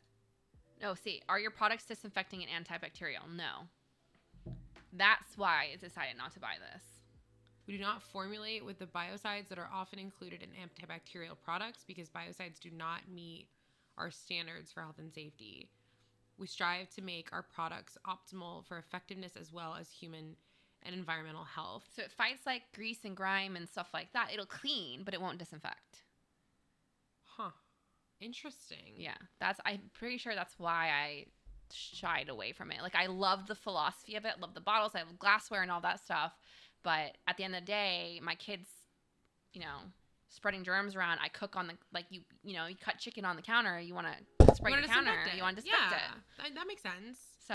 No, see, are your products disinfecting and antibacterial? No. That's why I decided not to buy this. We do not formulate with the biocides that are often included in antibacterial products because biocides do not meet our standards for health and safety. We strive to make our products optimal for effectiveness as well as human and environmental health. So it fights like grease and grime and stuff like that. It'll clean, but it won't disinfect. Huh. Interesting. Yeah. I'm pretty sure that's why I shied away from it. Like, I love the philosophy of it. Love the bottles. I love glassware and all that stuff. But at the end of the day, my kids, spreading germs around. I cook on the, like, you cut chicken on the counter. You want to spray your counter. You want to disinfect it. That makes sense. So,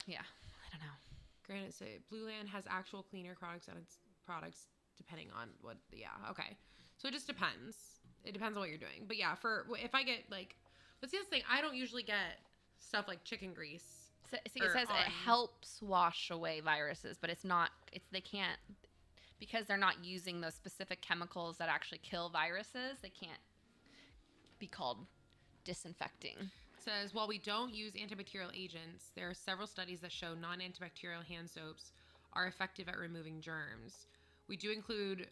yeah. I don't know. Granted, so Blue Land has actual cleaner products on its products depending on what. Yeah, okay. So it just depends. It depends on what you're doing. But yeah, if I get like, but see, that's the thing. I don't usually get stuff like chicken grease. So, see, it says it helps wash away viruses, but it's not. They can't, because they're not using those specific chemicals that actually kill viruses. They can't be called disinfecting. Says, while we don't use antibacterial agents, there are several studies that show non-antibacterial hand soaps are effective at removing germs. We do include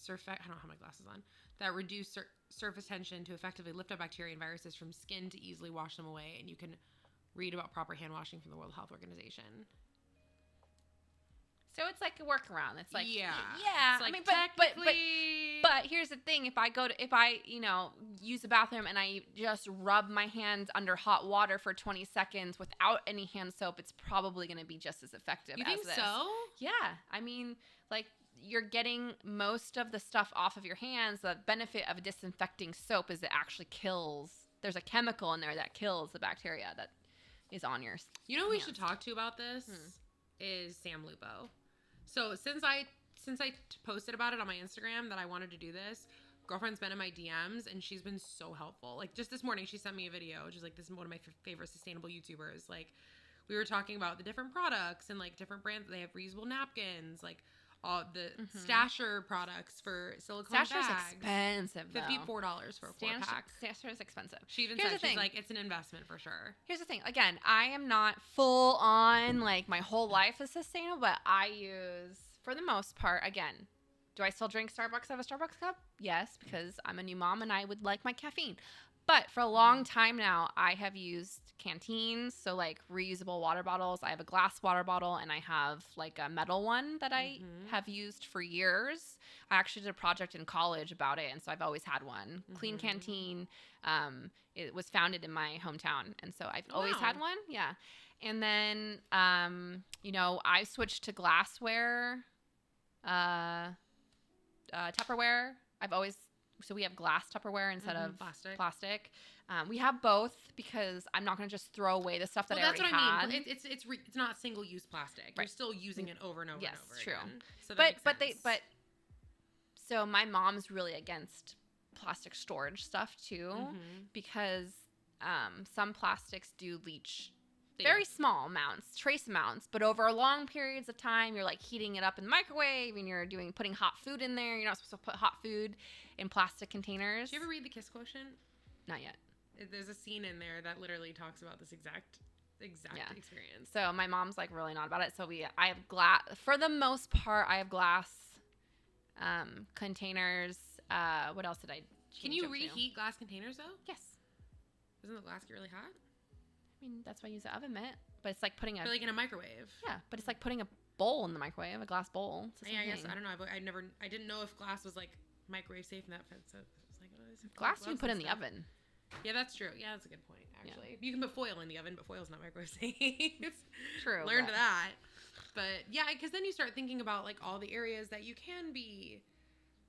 I don't have my glasses on, that reduce surface tension to effectively lift up bacteria and viruses from skin to easily wash them away. And you can read about proper hand washing from the World Health Organization. So it's like a workaround. It's like, yeah. It's like, I mean, but here's the thing. If I use the bathroom and I just rub my hands under hot water for 20 seconds without any hand soap, it's probably going to be just as effective. You think this. So? Yeah. I mean, like, you're getting most of the stuff off of your hands. The benefit of a disinfecting soap is it actually kills. There's a chemical in there that kills the bacteria that is on your You know who we should talk to about this? Is Sam Lupo. So since I posted about it on my Instagram that I wanted to do this, girlfriend's been in my DMs and she's been so helpful. Like, just this morning she sent me a video, which is like, this is one of my favorite sustainable YouTubers. Like, we were talking about the different products and like different brands. They have reusable napkins, like all the Stasher products for silicone bags. Stasher's expensive, though. $54 for a 4-pack. Stasher's expensive. She even said, she's like, it's an investment for sure. Here's the thing. Again, I am not full on, like, my whole life is sustainable, but I use, for the most part, again, do I still drink Starbucks out of a Starbucks cup? Yes, because I'm a new mom and I would like my caffeine. But for a long time now, I have used canteens, so like reusable water bottles. I have a glass water bottle and I have like a metal one that I have used for years. I actually did a project in college about it, and so I've always had one. Clean Canteen. It was founded in my hometown, and so I've always had one. Yeah. And then, I switched to glassware, Tupperware. So we have glass Tupperware instead of plastic. We have both because I'm not going to just throw away the stuff that I already had. That's what I mean. It's not single-use plastic. Right. You're still using it over and over and over true. Again. So that so my mom's really against plastic storage stuff too, because some plastics do leach very small amounts, trace amounts, but over long periods of time, you're like heating it up in the microwave and you're putting hot food in there. You're not supposed to put hot food in plastic containers. Did you ever read The Kiss Quotient? Not yet. There's a scene in there that literally talks about this exact experience. So my mom's like really not about it. So I have glass, for the most part, I have glass containers. What else did I Can you reheat glass containers though? Yes. Doesn't the glass get really hot? I mean, that's why I use the oven mitt. But it's like putting But like in a microwave. Yeah, but it's like putting a bowl in the microwave, a glass bowl. Yeah, I guess I don't know. I didn't know if glass was like microwave safe in that sense. So it's like, oh, glass you can put in the oven. Yeah, that's true. Yeah, that's a good point. Actually, you can put foil in the oven, but foil's not microwave safe. True. Learned that. But yeah, because then you start thinking about like all the areas that you can be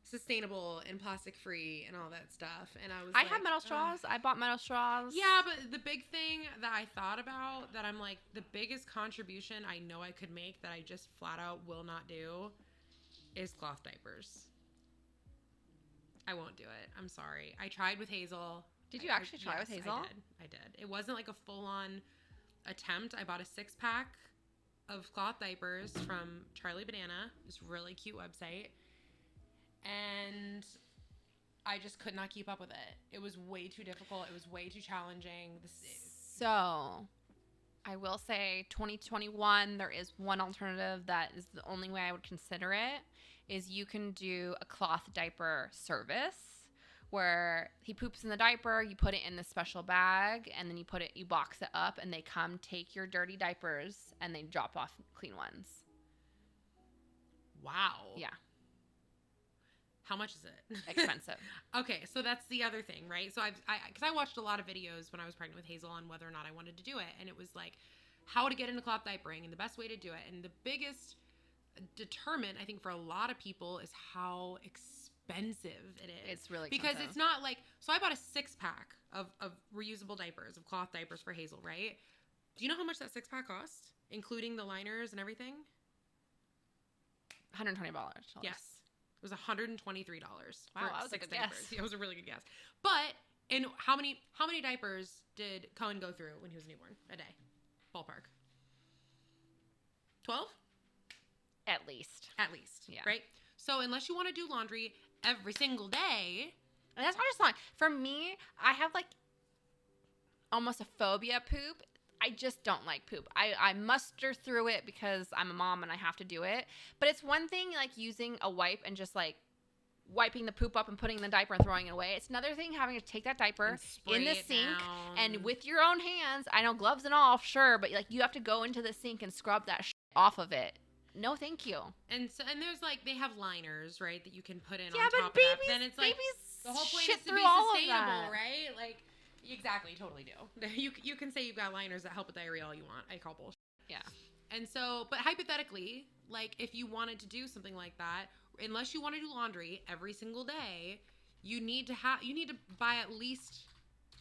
sustainable and plastic free and all that stuff. And I have metal straws. I bought metal straws. Yeah, but the big thing that I thought about that I'm like, the biggest contribution I know I could make that I just flat out will not do is cloth diapers. I won't do it. I'm sorry. I tried with Hazel. Did you actually try with Hazel? I did. It wasn't like a full-on attempt. I bought a 6-pack of cloth diapers from Charlie Banana, this really cute website. And I just could not keep up with it. It was way too difficult. It was way too challenging. So, I will say 2021, there is one alternative that is the only way I would consider it, is you can do a cloth diaper service where he poops in the diaper, you put it in this special bag, and then you box it up, and they come take your dirty diapers, and they drop off clean ones. Wow. Yeah. How much is it? Expensive. Okay, so that's the other thing, right? So because I watched a lot of videos when I was pregnant with Hazel on whether or not I wanted to do it, and it was like how to get into cloth diapering and the best way to do it. And the biggest determinant, I think, for a lot of people is how expensive it is. It's really expensive. Because it's not like, so I bought a 6-pack of reusable diapers, of cloth diapers for Hazel, right? Do you know how much that 6-pack cost, including the liners and everything? $120. Yes. It was $123. Wow, that was a good diapers. guess. Yeah, it was a really good guess. But, and how many diapers did Cohen go through when he was a newborn a day? Ballpark. 12? At least. At least. Yeah. Right? So unless you want to do laundry every single day. And that's not just laundry. For me, I have like almost a phobia of poop. I just don't like poop. I muster through it because I'm a mom and I have to do it. But it's one thing like using a wipe and just like wiping the poop up and putting it in the diaper and throwing it away. It's another thing having to take that diaper in the sink and with your own hands. I know gloves and all, sure, but like you have to go into the sink and scrub that off of it. No, thank you. And there's like they have liners, right, that you can put in on but top of that. Then it's like the whole point is to be sustainable, right? Like exactly, totally do. You can say you've got liners that help with diarrhea all you want. I call bullshit. Yeah. And so, but hypothetically, like if you wanted to do something like that, unless you want to do laundry every single day, you need to buy at least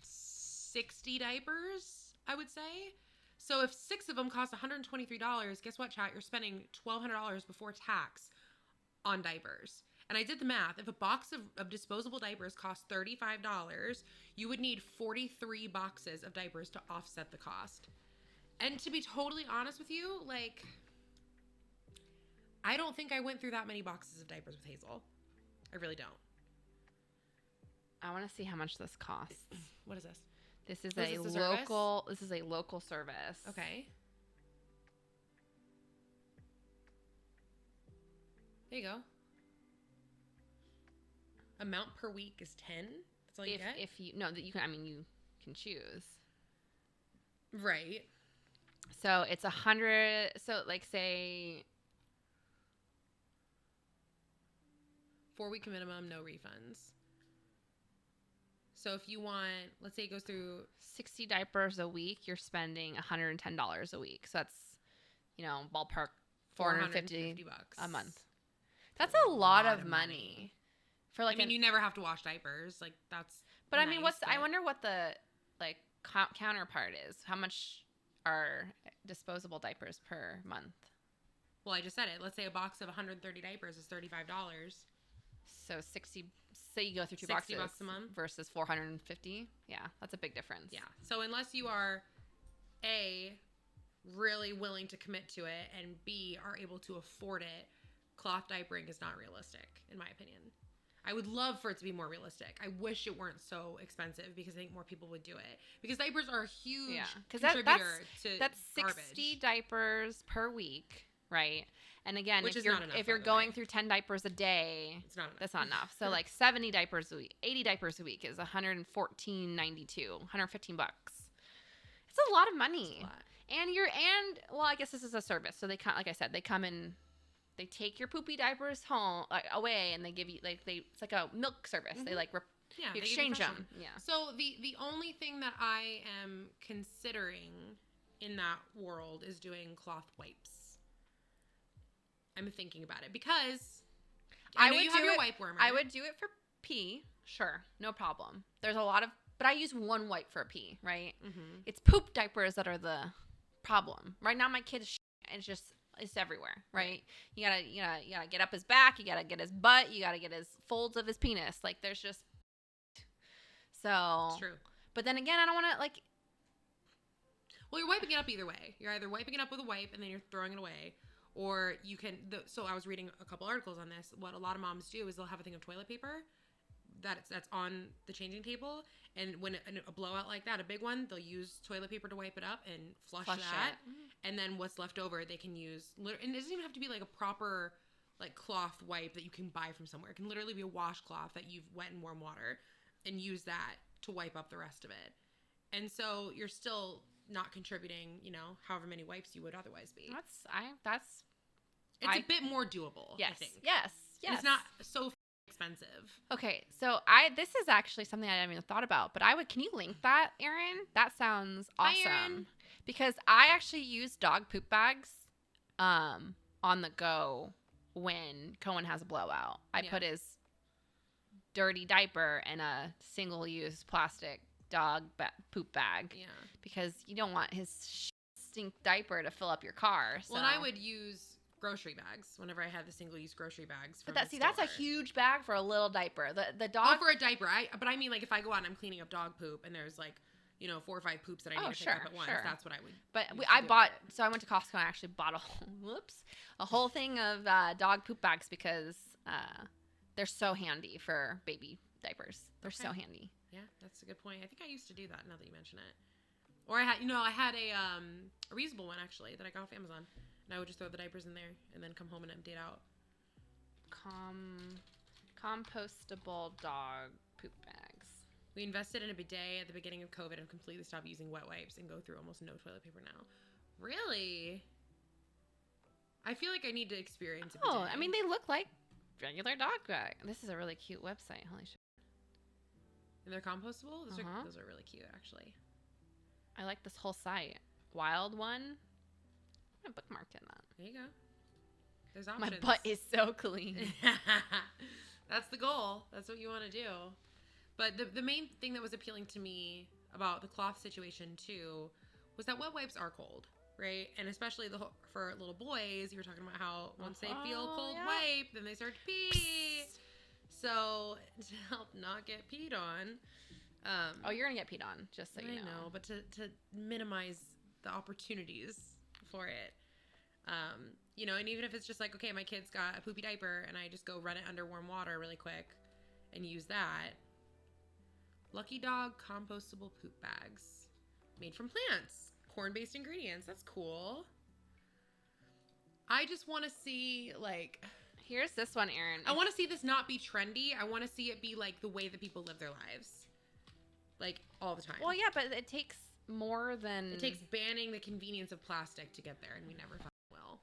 60 diapers, I would say. So if 6 of them cost $123, guess what, chat? You're spending $1,200 before tax on diapers. And I did the math. If a box of disposable diapers costs $35, you would need 43 boxes of diapers to offset the cost. And to be totally honest with you, like, I don't think I went through that many boxes of diapers with Hazel. I really don't. I want to see how much this costs. What is this? This is a local service. Okay. There you go. Amount per week is 10. That's all you get? You can choose. Right. So it's 100. So like say 4-week minimum, no refunds. So if you want, let's say it goes through 60 diapers a week, you're spending $110 a week. So that's, ballpark $450 a month. That's a lot of money. For like, you never have to wash diapers. Like that's. But nice, I wonder what the like counterpart is. How much are disposable diapers per month? Well, I just said it. Let's say a box of 130 diapers is $35. So 60. Say you go through 2 $60 boxes a month versus $450. Yeah, that's a big difference. Yeah. So unless you are really willing to commit to it, and B, are able to afford it, cloth diapering is not realistic, in my opinion. I would love for it to be more realistic. I wish it weren't so expensive because I think more people would do it. Because diapers are a huge contributor that's to 60 diapers per week, right? And again, Which if is not enough, if you're going through 10 diapers a day, it's not enough. That's not enough. So like 70 diapers a week, 80 diapers a week is $114.92, $115. It's a lot of money. Well, I guess this is a service. So they like I said, they come in. They take your poopy diapers home, away, and they give you it's like a milk service. Mm-hmm. They you exchange them. Yeah. So the only thing that I am considering in that world is doing cloth wipes. I'm thinking about it because I know you have your wipe warmer. I would do it for pee. Sure, no problem. There's a lot of, but I use one wipe for a pee, right? Mm-hmm. It's poop diapers that are the problem. Right now, my kid's it's everywhere, right? You gotta get up his back, you gotta get his butt, you gotta get his folds of his penis. Like there's just so. It's true. But then again, I don't want to like. Well, you're wiping it up either way. You're either wiping it up with a wipe and then you're throwing it away, or you can. So I was reading a couple articles on this. What a lot of moms do is they'll have a thing of toilet paper that's on the changing table, and when a blowout like that, a big one, they'll use toilet paper to wipe it up and flush that. And then what's left over, they can use. And it doesn't even have to be like a proper like cloth wipe that you can buy from somewhere. It can literally be a washcloth that you've wet in warm water and use that to wipe up the rest of it. And so you're still not contributing, however many wipes you would otherwise be. It's a bit more doable. Yes. I think. Yes. And it's not so expensive. Okay, so this is actually something I haven't even thought about, but can you link that, Erin? That sounds awesome. Hi, Erin. Because I actually use dog poop bags on the go when Cohen has a blowout. I put his dirty diaper in a single-use plastic dog poop bag. Yeah. Because you don't want his stink diaper to fill up your car. So. Well, and I would use grocery bags whenever I had the single-use grocery bags. But that's a huge bag for a little diaper. The dog. Oh, for a diaper. But I mean, like if I go out and I'm cleaning up dog poop and there's like 4 or 5 poops that I need to pick up at once. That's what I would. But so I went to Costco and I actually bought a whole thing of dog poop bags because they're so handy for baby diapers. They're so handy. Yeah, that's a good point. I think I used to do that now that you mention it. Or I had a reusable one actually that I got off Amazon, and I would just throw the diapers in there and then come home and empty it out. Compostable dog poop bags. We invested in a bidet at the beginning of COVID and completely stopped using wet wipes and go through almost no toilet paper now. Really? I feel like I need to experience a bidet. Oh, I mean, they look like regular dog bag. This is a really cute website. Holy shit. And they're compostable? Those are really cute, actually. I like this whole site. Wild one. I'm bookmarked in that. There you go. There's options. My butt is so clean. That's the goal. That's what you want to do. But the main thing that was appealing to me about the cloth situation, too, was that wet wipes are cold, right? And especially for little boys, you were talking about how once they feel cold wipe, then they start to pee. So to help not get peed on. You're going to get peed on, just so you know. I know, but to minimize the opportunities for it. And even if it's just like, okay, my kid's got a poopy diaper and I just go run it under warm water really quick and use that. Lucky Dog compostable poop bags made from plants, corn-based ingredients. That's cool. I just want to see here's this one, Erin. I want to see this not be trendy. I want to see it be like the way that people live their lives. Like all the time. Well, yeah, but it takes more than... It takes banning the convenience of plastic to get there, and we never fucking will.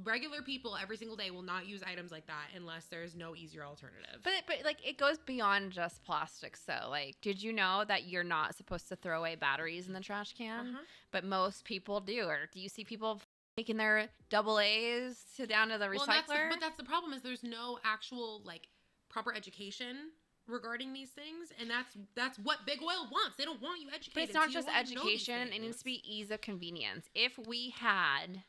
Regular people every single day will not use items like that unless there's no easier alternative. But it goes beyond just plastics, though. Like, did you know that you're not supposed to throw away batteries in the trash can? Uh-huh. But most people do. Or do you see people taking their AA's down to the recycler? But that's the problem is there's no actual, proper education regarding these things, and that's what big oil wants. They don't want you educated. But it's not just education. It needs to be ease of convenience. If we had,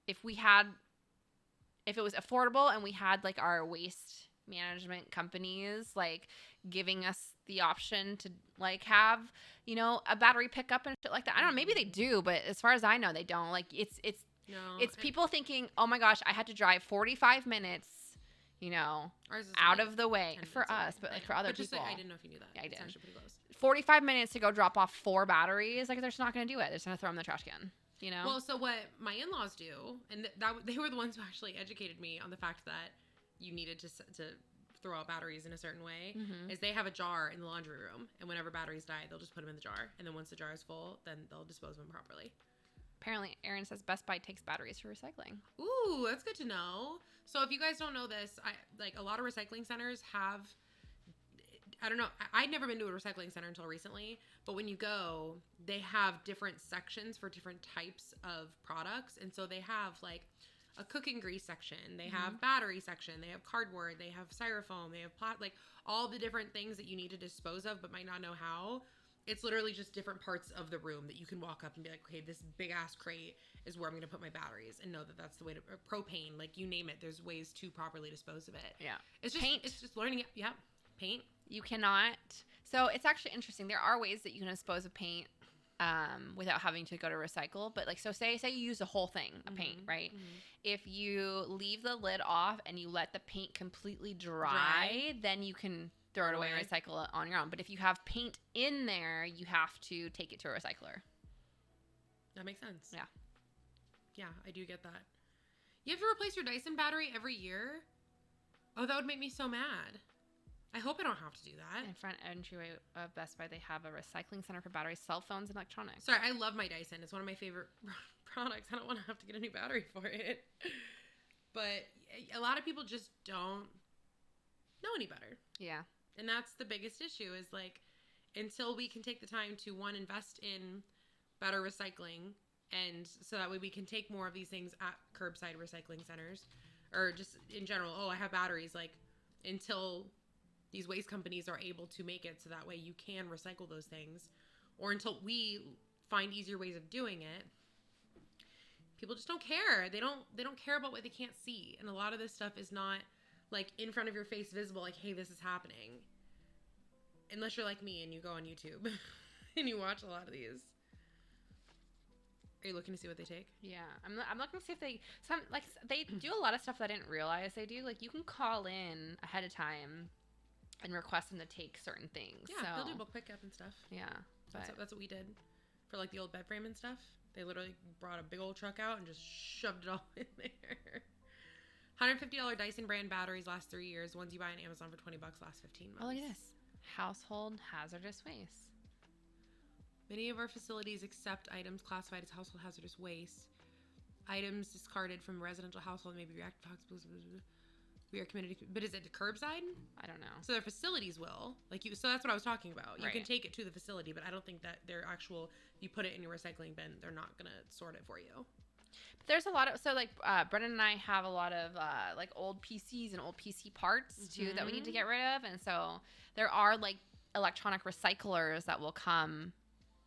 if it was affordable and we had our waste management companies giving us the option to have a battery pickup and shit like that. I don't know. Maybe they do, but as far as I know, they don't. Like it's No, people thinking, oh my gosh, I had to drive 45 minutes, out of the way for us, but like for other people. I didn't know if you knew that. Yeah, I It's did. actually pretty close. 45 minutes to go drop off 4 batteries. Like they're just not going to do it. They're just going to throw them in the trash can. Well, so what my in-laws do, and they were the ones who actually educated me on the fact that you needed to throw out batteries in a certain way, is they have a jar in the laundry room, and whenever batteries die, they'll just put them in the jar, and then once the jar is full, then they'll dispose of them properly. Apparently, Erin says Best Buy takes batteries for recycling. Ooh, that's good to know. So if you guys don't know this, a lot of recycling centers have, I don't know, I'd never been to a recycling center until recently, but when you go, they have different sections for different types of products. And so they have like a cooking grease section, they have battery section, they have cardboard, they have styrofoam, they have like all the different things that you need to dispose of but might not know how. It's literally just different parts of the room that you can walk up and be like, okay, this big ass crate is where I'm going to put my batteries, and know that that's the way to, propane, like you name it, there's ways to properly dispose of it. Yeah. It's just paint. It's just learning it. Yeah. Paint. You cannot. So it's actually interesting. There are ways that you can dispose of paint without having to go to recycle. But like, so say you use the whole thing of paint, right? If you leave the lid off and you let the paint completely dry. Then you can throw it away and recycle it on your own. But if you have paint in there, you have to take it to a recycler. That makes sense. Yeah. Yeah, I do get that. You have to replace your Dyson battery every year? Oh, that would make me so mad. I hope I don't have to do that. In front entryway of Best Buy, they have a recycling center for batteries, cell phones, and electronics. Sorry, I love my Dyson. It's one of my favorite products. I don't want to have to get a new battery for it. But a lot of people just don't know any better. Yeah. And that's the biggest issue is like, until we can take the time to, one, invest in better recycling, and so that way we can take more of these things at curbside recycling centers, or just in general, oh, I have batteries, like, until these waste companies are able to make it so that way you can recycle those things, or until we find easier ways of doing it, people just don't care. They don't care about what they can't see. And a lot of this stuff is not like in front of your face visible, like, hey, this is happening. Unless you're like me and you go on YouTube and you watch a lot of these. Are you looking to see what they take? Yeah, I'm looking to see if they they do a lot of stuff that I didn't realize they do. Like you can call in ahead of time and request them to take certain things. Yeah, they'll do bulk pickup and stuff. Yeah, that's what we did for like the old bed frame and stuff. They literally brought a big old truck out and just shoved it all in there. $150 Dyson brand batteries last 3 years. Ones you buy on Amazon for $20 last 15 months. Oh, look at this. Household hazardous waste. Many of our facilities accept items classified as household hazardous waste. Items discarded from residential household may be reactive toxics. We are committed to, but is it to curbside? I don't know. So their facilities will, like you. So that's what I was talking about. You Right. can take it to the facility, but I don't think that their actual. If you put it in your recycling bin, they're not gonna sort it for you. But there's a lot of Brennan and I have a lot of like old PCs and old PC parts too that we need to get rid of, and so there are like electronic recyclers that will come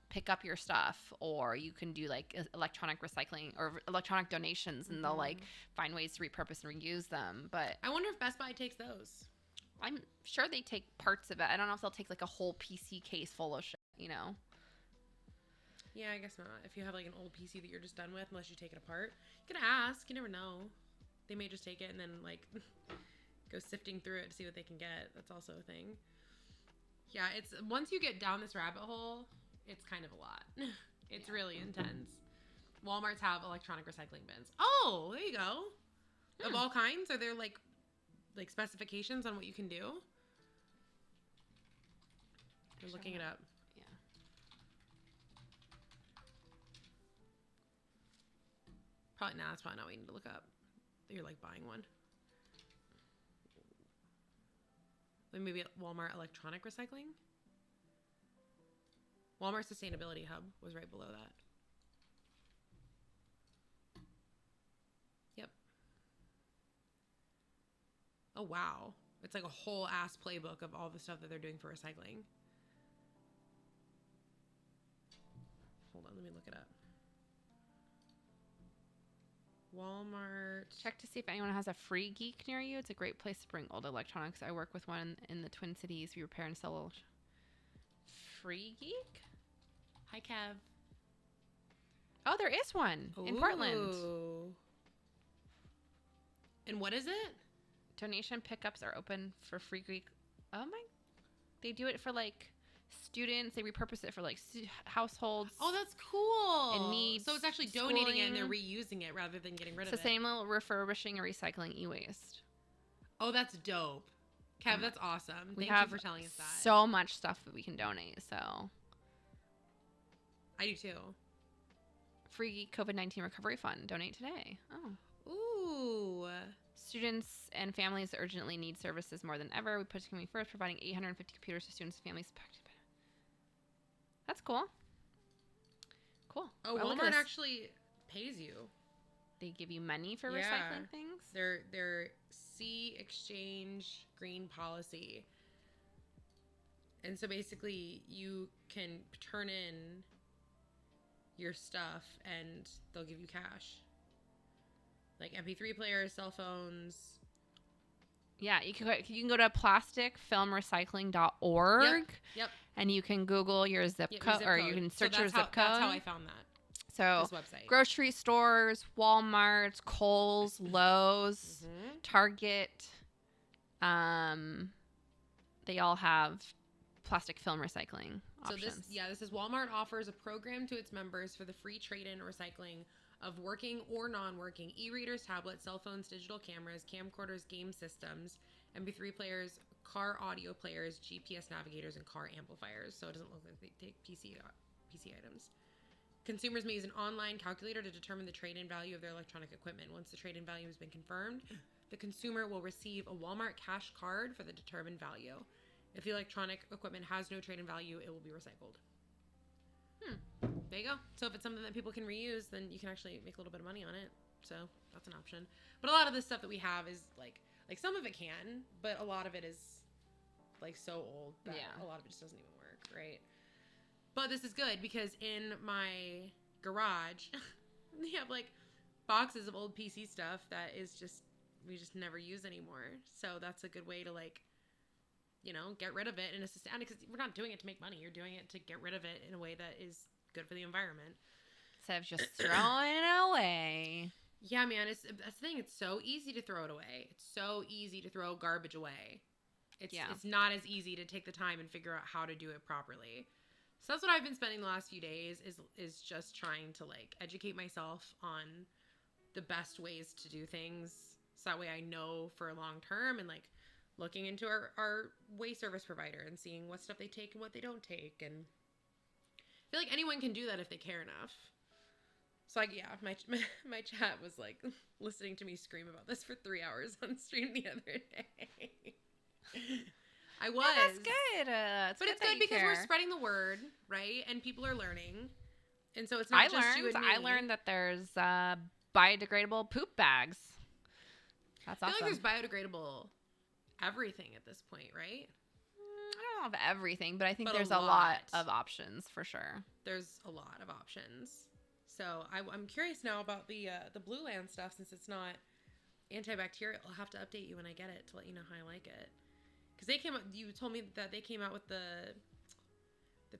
pick up your stuff, or you can do like electronic recycling or electronic donations, and they'll like find ways to repurpose and reuse them. But I wonder if Best Buy takes those. I'm sure they take parts of it. I don't know if they'll take like a whole PC case full of shit, Yeah, I guess not. If you have like an old PC that you're just done with, unless you take it apart, you can ask. You never know. They may just take it and then like go sifting through it to see what they can get. That's also a thing. Yeah, it's once you get down this rabbit hole, it's kind of a lot. It's really intense. Walmarts have electronic recycling bins. Oh, there you go. Of all kinds? Are there like specifications on what you can do? You're looking it up. Yeah. That's probably not what you need to look up. You're like buying one. Like maybe Walmart electronic recycling? Walmart Sustainability Hub was right below that. Yep. Oh, wow. It's like a whole ass playbook of all the stuff that they're doing for recycling. Hold on, let me look it up. Walmart. Check to see if anyone has a free geek near you. It's a great place to bring old electronics. I work with one in the Twin Cities. We repair and sell Free Geek? Hi, Kev. Oh, there is one in Portland. Ooh. And what is it? Donation pickups are open for free Greek. Oh my. They do it for like students. They repurpose it for like households. Oh, that's cool. In need. So it's actually donating it and they're reusing it rather than getting rid of it. Sustainable refurbishing and recycling e-waste. Oh, that's dope. Kev, that's awesome. Thank you for telling us that. So much stuff that we can donate. So I do too. Free COVID-19 recovery fund. Donate today. Oh. Ooh. Students and families urgently need services more than ever. We put community first, providing 850 computers to students and families. That's cool. Cool. Oh, Walmart actually pays you. They give you money for recycling things? Their C exchange green policy. And so basically you can turn in your stuff and they'll give you cash. Like MP3 players, cell phones. Yeah, you can go to plasticfilmrecycling.org. Yep. And you can Google your zip code, or you can search your zip code. That's how I found that. So this website. Grocery stores, Walmart, Kohl's, Lowe's, Target, they all have plastic film recycling options. So this is Walmart offers a program to its members for the free trade-in or recycling of working or non-working e-readers, tablets, cell phones, digital cameras, camcorders, game systems, MP3 players, car audio players, GPS navigators, and car amplifiers. So it doesn't look like they take PC items. Consumers may use an online calculator to determine the trade-in value of their electronic equipment. Once the trade-in value has been confirmed, the consumer will receive a Walmart cash card for the determined value. If the electronic equipment has no trade-in value, it will be recycled. There you go. So if it's something that people can reuse, then you can actually make a little bit of money on it. So that's an option. But a lot of the stuff that we have is like some of it can, but a lot of it is like so old that a lot of it just doesn't even work, right? But this is good because in my garage, they have like boxes of old PC stuff that is just, we just never use anymore. So that's a good way to like, you know, get rid of it in a sustainable, because we're not doing it to make money. You're doing it to get rid of it in a way that is good for the environment. Instead of just throwing it away. Yeah, man, that's the thing. It's so easy to throw it away. It's so easy to throw garbage away. It's not as easy to take the time and figure out how to do it properly. So that's what I've been spending the last few days is just trying to like educate myself on the best ways to do things. So that way I know for long term, and like looking into our waste service provider and seeing what stuff they take and what they don't take. And I feel like anyone can do that if they care enough. So like, yeah, my chat was like listening to me scream about this for 3 hours on stream the other day. I was. Yeah, that's good. But it's good because we're spreading the word, right? And people are learning. And so it's not just you and me. I learned that there's biodegradable poop bags. That's awesome. I feel like there's biodegradable everything at this point, right? I don't know of everything, but I think there's a lot of options for sure. There's a lot of options. So I'm curious now about the Blue Land stuff, since it's not antibacterial. I'll have to update you when I get it to let you know how I like it. Because you told me that they came out with the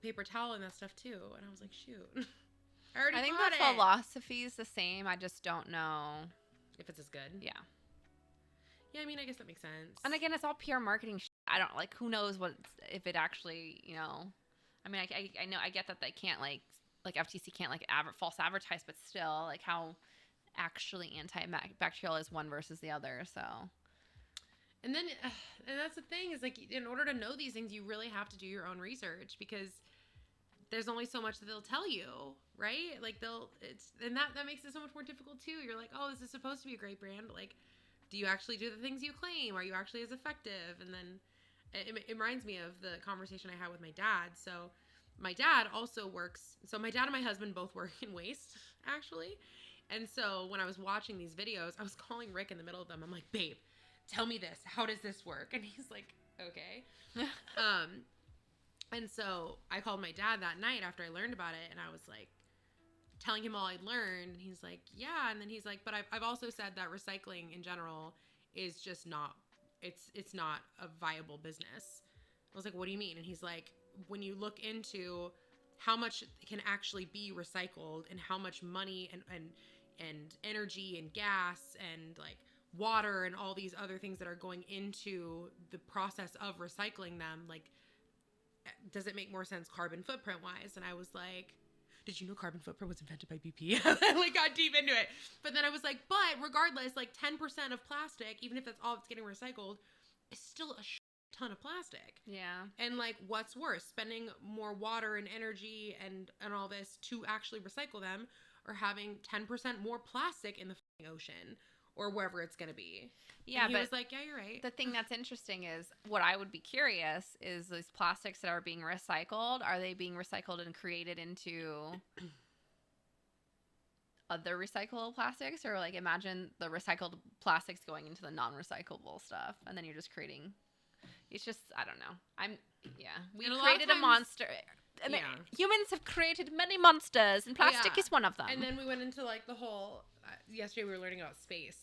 paper towel and that stuff too, and I was like, shoot, I think the philosophy is the same. I just don't know if it's as good. Yeah. Yeah, I mean, I guess that makes sense. And again, it's all PR marketing. I don't like. Who knows if it actually, you know? I mean, I know, I get that they can't like FTC can't like false advertise, but still, like how actually antibacterial is one versus the other. So. And then, and that's the thing is like, in order to know these things, you really have to do your own research, because there's only so much that they'll tell you, right? Like and that makes it so much more difficult too. You're like, oh, this is supposed to be a great brand, but like, do you actually do the things you claim? Are you actually as effective? And then it reminds me of the conversation I had with my dad. So my dad also works. So my dad and my husband both work in waste, actually. And so when I was watching these videos, I was calling Rick in the middle of them. I'm like, babe, tell me this. How does this work? And he's like, okay. And so I called my dad that night after I learned about it, and I was like telling him all I'd learned, and he's like, yeah. And then he's like, but I've also said that recycling in general is just not, it's not a viable business. I was like, what do you mean? And he's like, when you look into how much can actually be recycled and how much money and energy and gas and like water and all these other things that are going into the process of recycling them, like, does it make more sense carbon footprint wise? And I was like, did you know carbon footprint was invented by BP? I like got deep into it. But then I was like, but regardless, like 10% of plastic, even if that's all that's getting recycled, is still a ton of plastic. Yeah. And like, what's worse, spending more water and energy and all this to actually recycle them, or having 10% more plastic in the ocean or wherever it's going to be? Yeah, and he but was like, yeah, you're right. The thing that's interesting is what I would be curious is those plastics that are being recycled, are they being recycled and created into other recyclable plastics? Or like imagine the recycled plastics going into the non-recyclable stuff and then you're just creating, it's just, I don't know. We created a monster. Humans have created many monsters and plastic is one of them. And then we went into like the whole, yesterday we were learning about space.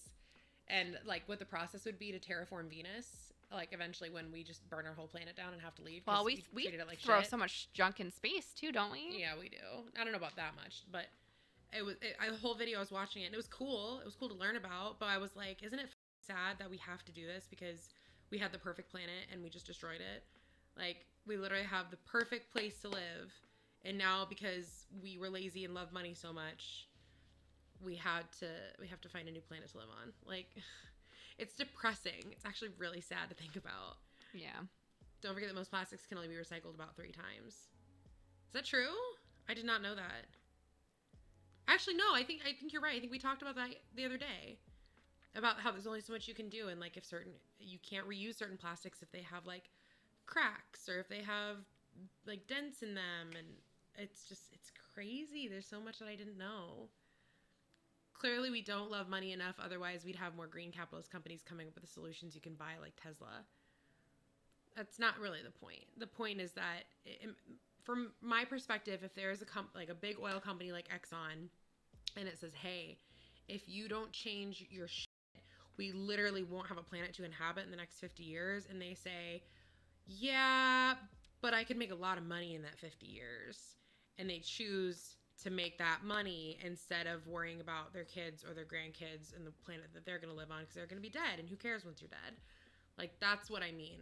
And, like, what the process would be to terraform Venus, like, eventually when we just burn our whole planet down and have to leave. Well, we treated it like throw shit. so much junk in space, too, don't we? Yeah, we do. I don't know about that much, but the whole video I was watching it, and it was cool. It was cool to learn about, but I was like, isn't it sad that we have to do this because we had the perfect planet and we just destroyed it? Like, we literally have the perfect place to live, and now because we were lazy and love money so much, we have to find a new planet to live on. Like, it's depressing. It's actually really sad to think about. Yeah. Don't forget that most plastics can only be recycled about 3 times. Is that true? I did not know that. Actually, no, I think you're right. I think we talked about that the other day. About how there's only so much you can do, and like if you can't reuse certain plastics if they have like cracks or if they have like dents in them, and it's crazy. There's so much that I didn't know. Clearly, we don't love money enough. Otherwise, we'd have more green capitalist companies coming up with the solutions you can buy, like Tesla. That's not really the point. The point is that, from my perspective, if there is a big oil company like Exxon, and it says, "Hey, if you don't change your shit, we literally won't have a planet to inhabit in the next 50 years," and they say, "Yeah, but I could make a lot of money in that 50 years," and they choose to make that money instead of worrying about their kids or their grandkids and the planet that they're going to live on because they're going to be dead, and who cares once you're dead? Like, that's what I mean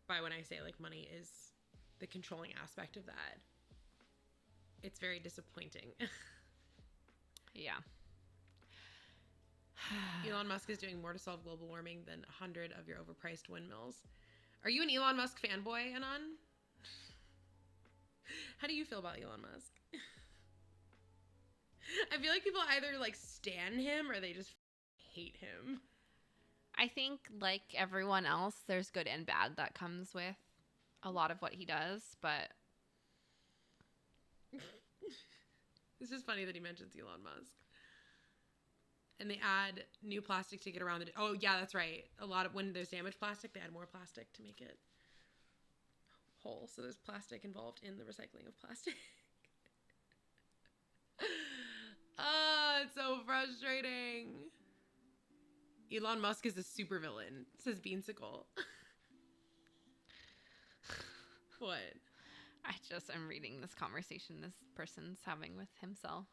by when I say like money is the controlling aspect of that. It's very disappointing. Yeah. Elon Musk is doing more to solve global warming than 100 of your overpriced windmills. Are you an Elon Musk fanboy, Anon? How do you feel about Elon Musk? I feel like people either like stan him or they just hate him. I think like everyone else, there's good and bad that comes with a lot of what he does, but it's just funny that he mentions Elon Musk. And they add new plastic to get around it. Oh, yeah, that's right. A lot of when there's damaged plastic, they add more plastic to make it whole. So there's plastic involved in the recycling of plastic. Oh, it's so frustrating. Elon Musk is a supervillain, says Beansicle. What? I'm reading this conversation this person's having with himself.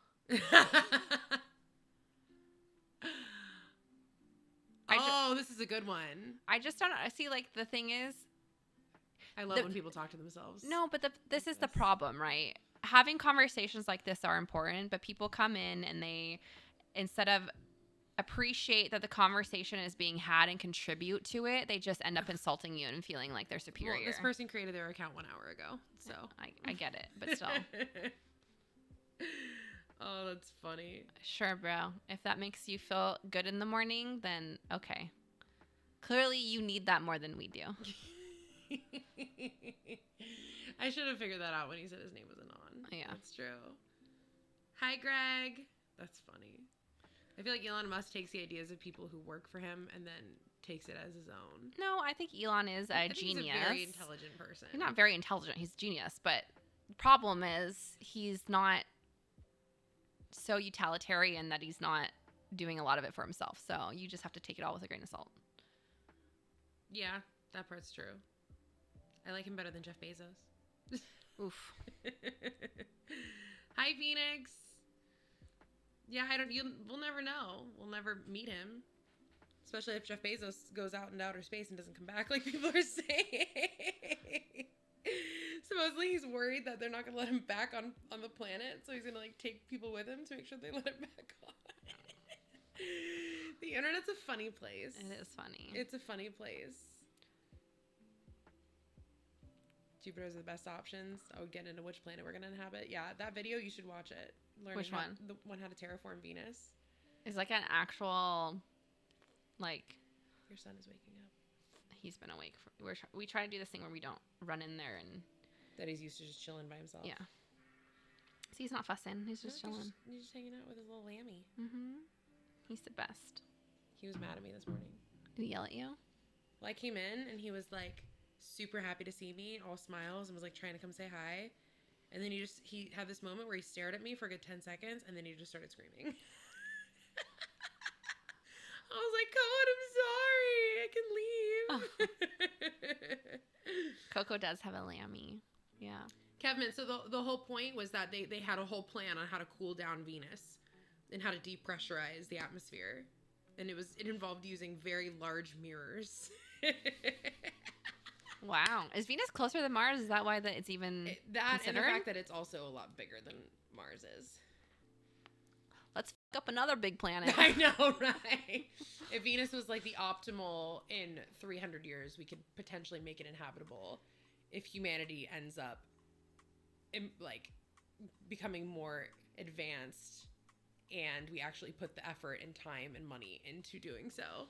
This is a good one. I just don't see, like, the thing is, I love when people talk to themselves. No, but this is the problem, right? Having conversations like this are important, but people come in and they, instead of appreciate that the conversation is being had and contribute to it, they just end up insulting you and feeling like they're superior. Well, this person created their account 1 hour ago, so. I get it, but still. Oh, that's funny. Sure, bro. If that makes you feel good in the morning, then okay. Clearly, you need that more than we do. I should have figured that out when he said his name was Anon. Yeah. That's true. Hi, Greg. That's funny. I feel like Elon Musk takes the ideas of people who work for him and then takes it as his own. No, I think Elon is a genius. He's a very intelligent person. He's not very intelligent. He's a genius. But the problem is he's not so utilitarian that he's not doing a lot of it for himself. So you just have to take it all with a grain of salt. Yeah, that part's true. I like him better than Jeff Bezos. Oof. Hi, Phoenix. Yeah, we'll never know. We'll never meet him. Especially if Jeff Bezos goes out into outer space and doesn't come back like people are saying. Supposedly he's worried that they're not going to let him back on the planet. So he's going to like take people with him to make sure they let him back on. The internet's a funny place. It is funny. It's a funny place. Jupiter's the best options. I'll get into which planet we're going to inhabit. Yeah, that video, you should watch it. Which one? The one how to terraform Venus. It's like an actual, like... Your son is waking up. He's been awake. We try to do this thing where we don't run in there and... That he's used to just chilling by himself. Yeah. See, he's not fussing. He's just chilling. He's just hanging out with his little lammy. Mm-hmm. He's the best. He was mad at me this morning. Did he yell at you? Well, I came in and he was like super happy to see me, all smiles, and was like trying to come say hi. And then he had this moment where he stared at me for a good 10 seconds and then he just started screaming. I was like, come on, I'm sorry. I can leave. Coco does have a lammy. Yeah. Kevin, so the whole point was that they had a whole plan on how to cool down Venus and how to depressurize the atmosphere. And it involved using very large mirrors. Wow. Is Venus closer than Mars? Is that why it's even that considered? And the fact that it's also a lot bigger than Mars is. Let's f*** up another big planet. I know, right? If Venus was like the optimal in 300 years, we could potentially make it inhabitable if humanity ends up like becoming more advanced and we actually put the effort and time and money into doing so.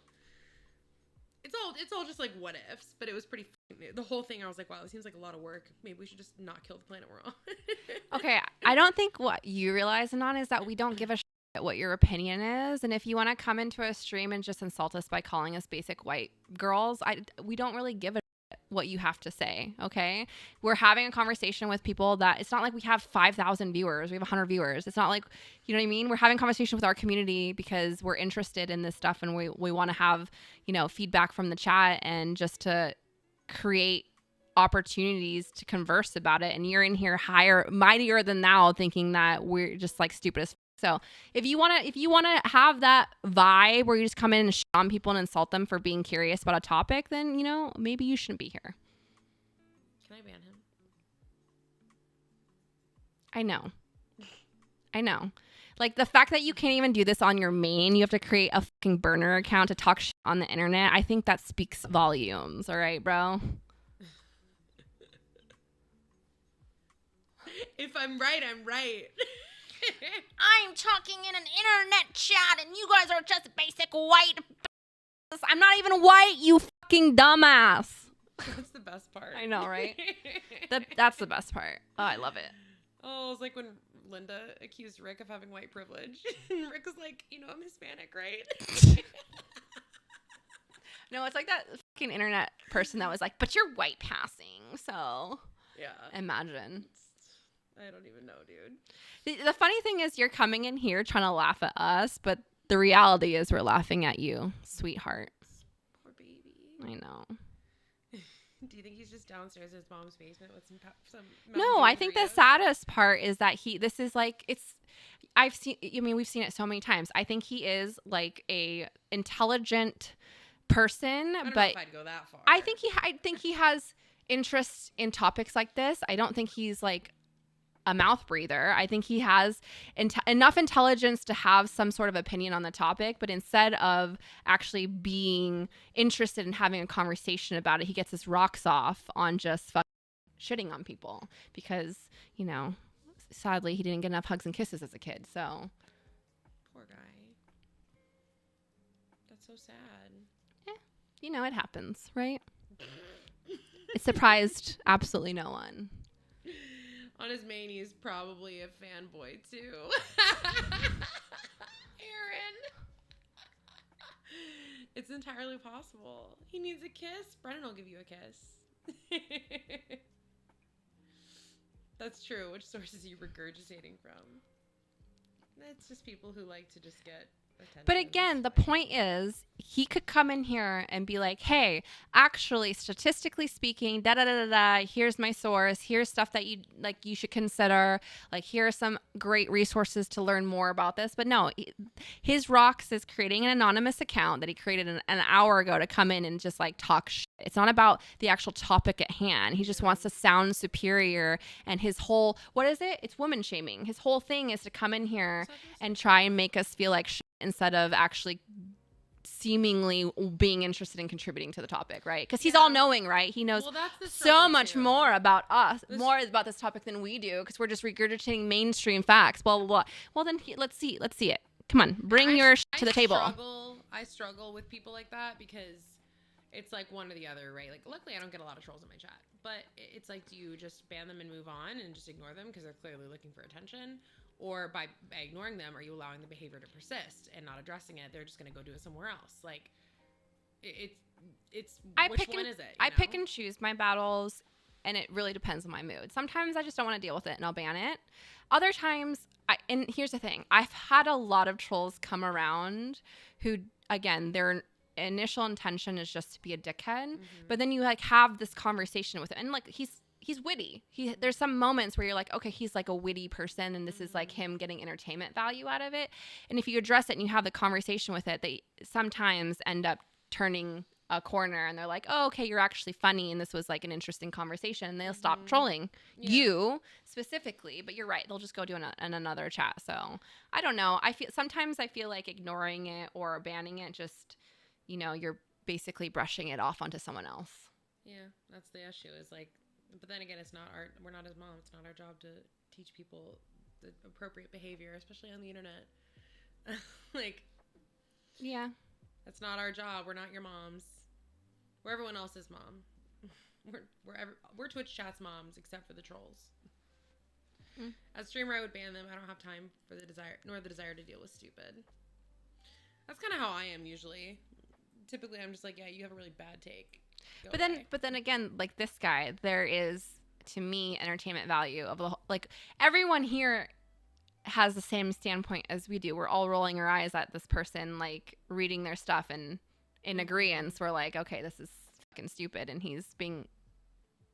It's all just like what ifs, but it was pretty the whole thing. I was like, wow, this seems like a lot of work. Maybe we should just not kill the planet we're on. Okay, I don't think what you realize, Anon, is that we don't give a shit what your opinion is. And if you want to come into a stream and just insult us by calling us basic white girls, we don't really give a shit what you have to say, okay? We're having a conversation with people that it's not like we have 5,000 viewers. We have 100 viewers. It's not like, you know what I mean? We're having a conversation with our community because we're interested in this stuff and we want to have, you know, feedback from the chat and just to create opportunities to converse about it. And you're in here mightier than thou thinking that we're just like stupid as f-. So if you want to have that vibe where you just come in and shit on people and insult them for being curious about a topic, then, you know, maybe you shouldn't be here. Can I ban him? I know. Like the fact that you can't even do this on your main, you have to create a fucking burner account to talk shit on the internet. I think that speaks volumes. All right, bro. If I'm right, I'm right. I'm talking in an internet chat and you guys are just basic white. I'm not even white, you fucking dumbass. That's the best part. I know, right? That's the best part. Oh, I love it. Oh, it was like when Linda accused Rick of having white privilege. And Rick was like, you know, I'm Hispanic, right? No, it's like that fucking internet person that was like, but you're white passing, so. Yeah. Imagine. I don't even know, dude. The funny thing is you're coming in here trying to laugh at us, but the reality is we're laughing at you, sweetheart. Poor baby. I know. Do you think he's just downstairs in his mom's basement with some No, I think the saddest part is that we've seen it so many times. I think he is like a intelligent person, I don't but know if I'd go that far. I think he has interest in topics like this. I don't think he's like a mouth breather. I think he has enough intelligence to have some sort of opinion on the topic, but instead of actually being interested in having a conversation about it, he gets his rocks off on just shitting on people because, you know, sadly he didn't get enough hugs and kisses as a kid. So poor guy. That's so sad. Yeah, you know, it happens, right? It surprised absolutely no one. On his main, he's probably a fanboy too. Aaron. It's entirely possible. He needs a kiss. Brennan will give you a kiss. That's true. Which sources are you regurgitating from? It's just people who like to just get attention. But again, the point is he could come in here and be like, hey, actually, statistically speaking, da da da da da, here's my source, here's stuff that you should consider, like here are some great resources to learn more about this. But no, his rocks is creating an anonymous account that he created an hour ago to come in and just like talk shit. It's not about the actual topic at hand. He just wants to sound superior, and his whole, what is it? It's woman shaming. His whole thing is to come in here and try and make us feel like shit instead of actually seemingly being interested in contributing to the topic, right? Because he's all knowing, right? He knows so much more about us, more about this topic than we do, because we're just regurgitating mainstream facts, blah, blah, blah. Well, then let's see it. Come on, bring your shit to the table. I struggle with people like that because it's like one or the other, right? Like, luckily I don't get a lot of trolls in my chat, but it's like, do you just ban them and move on and just ignore them because they're clearly looking for attention? Or by ignoring them, are you allowing the behavior to persist and not addressing it? They're just going to go do it somewhere else. Like, which one is it? I pick and choose my battles, and it really depends on my mood. Sometimes I just don't want to deal with it, and I'll ban it. Other times, and here's the thing. I've had a lot of trolls come around who, again, their initial intention is just to be a dickhead, but then you like have this conversation with him, and like he's witty. There's some moments where you're like, okay, he's like a witty person, and this is like him getting entertainment value out of it. And if you address it and you have the conversation with it, they sometimes end up turning a corner, and they're like, oh, okay, you're actually funny, and this was like an interesting conversation, and they'll stop trolling you specifically. But you're right, they'll just go do another chat. So I don't know. Sometimes I feel like ignoring it or banning it, just, you know, you're basically brushing it off onto someone else. Yeah, that's the issue, is like, but then again, we're not his mom. It's not our job to teach people the appropriate behavior, especially on the internet. Like, yeah, that's not our job. We're not your moms. We're everyone else's mom. We're Twitch chat's moms, except for the trolls. As a streamer, I would ban them. I don't have time for the desire to deal with stupid. That's kind of how I am usually. Typically, I'm just like, yeah, you have a really bad take. But then again, like this guy, there is, to me, entertainment value of the whole, like, everyone here has the same standpoint as we do. We're all rolling our eyes at this person, like reading their stuff, and in agreeance, we're like, okay, this is fucking stupid, and he's being,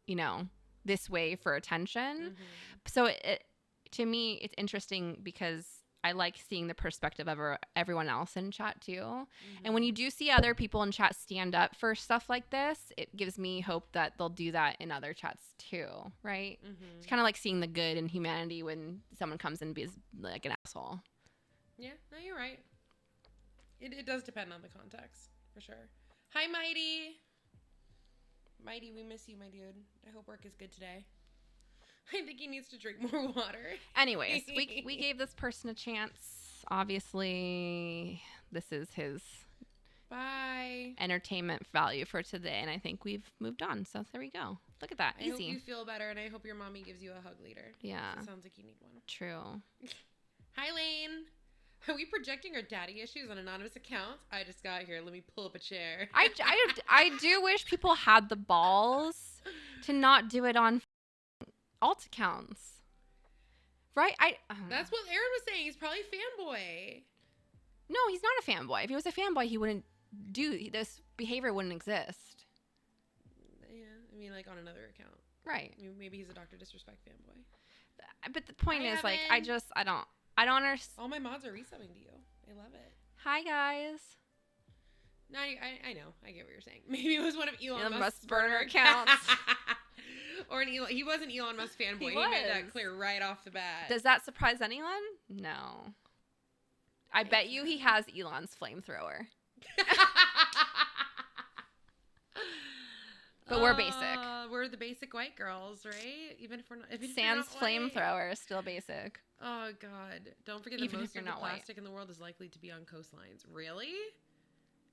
you know, this way for attention. So to me, it's interesting because I like seeing the perspective of everyone else in chat too. And when you do see other people in chat stand up for stuff like this, it gives me hope that they'll do that in other chats too, right? It's kind of like seeing the good in humanity when someone comes and be like an asshole. Yeah, no, you're right. It does depend on the context, for sure. Hi, Mighty. Mighty, we miss you, my dude. I hope work is good today. I think he needs to drink more water. Anyways, we gave this person a chance. Obviously, this is his entertainment value for today, and I think we've moved on. So there we go. Look at that. Easy. I hope you feel better, and I hope your mommy gives you a hug later. Yeah. It sounds like you need one. True. Hi, Lane. Are we projecting our daddy issues on anonymous accounts? I just got here. Let me pull up a chair. I do wish people had the balls to not do it on alt accounts, right? That's what Aaron was saying. He's probably a fanboy. No, he's not a fanboy. If he was a fanboy, he wouldn't this behavior wouldn't exist. Yeah, I mean, like on another account, right? I mean, maybe he's a Dr. Disrespect fanboy. But the point is, like, I don't understand. All my mods are resubbing to you. I love it. Hi, guys. No, I know. I get what you're saying. Maybe it was one of Elon Musk's burner accounts. Or he was an Elon Musk fanboy. He made that clear right off the bat. Does that surprise anyone? No. I bet you he has Elon's flamethrower. But we're basic. We're the basic white girls, right? Even if we're not. Sans flamethrower is still basic. Oh God! Don't forget that most of the plastic in the world is likely to be on coastlines. Really?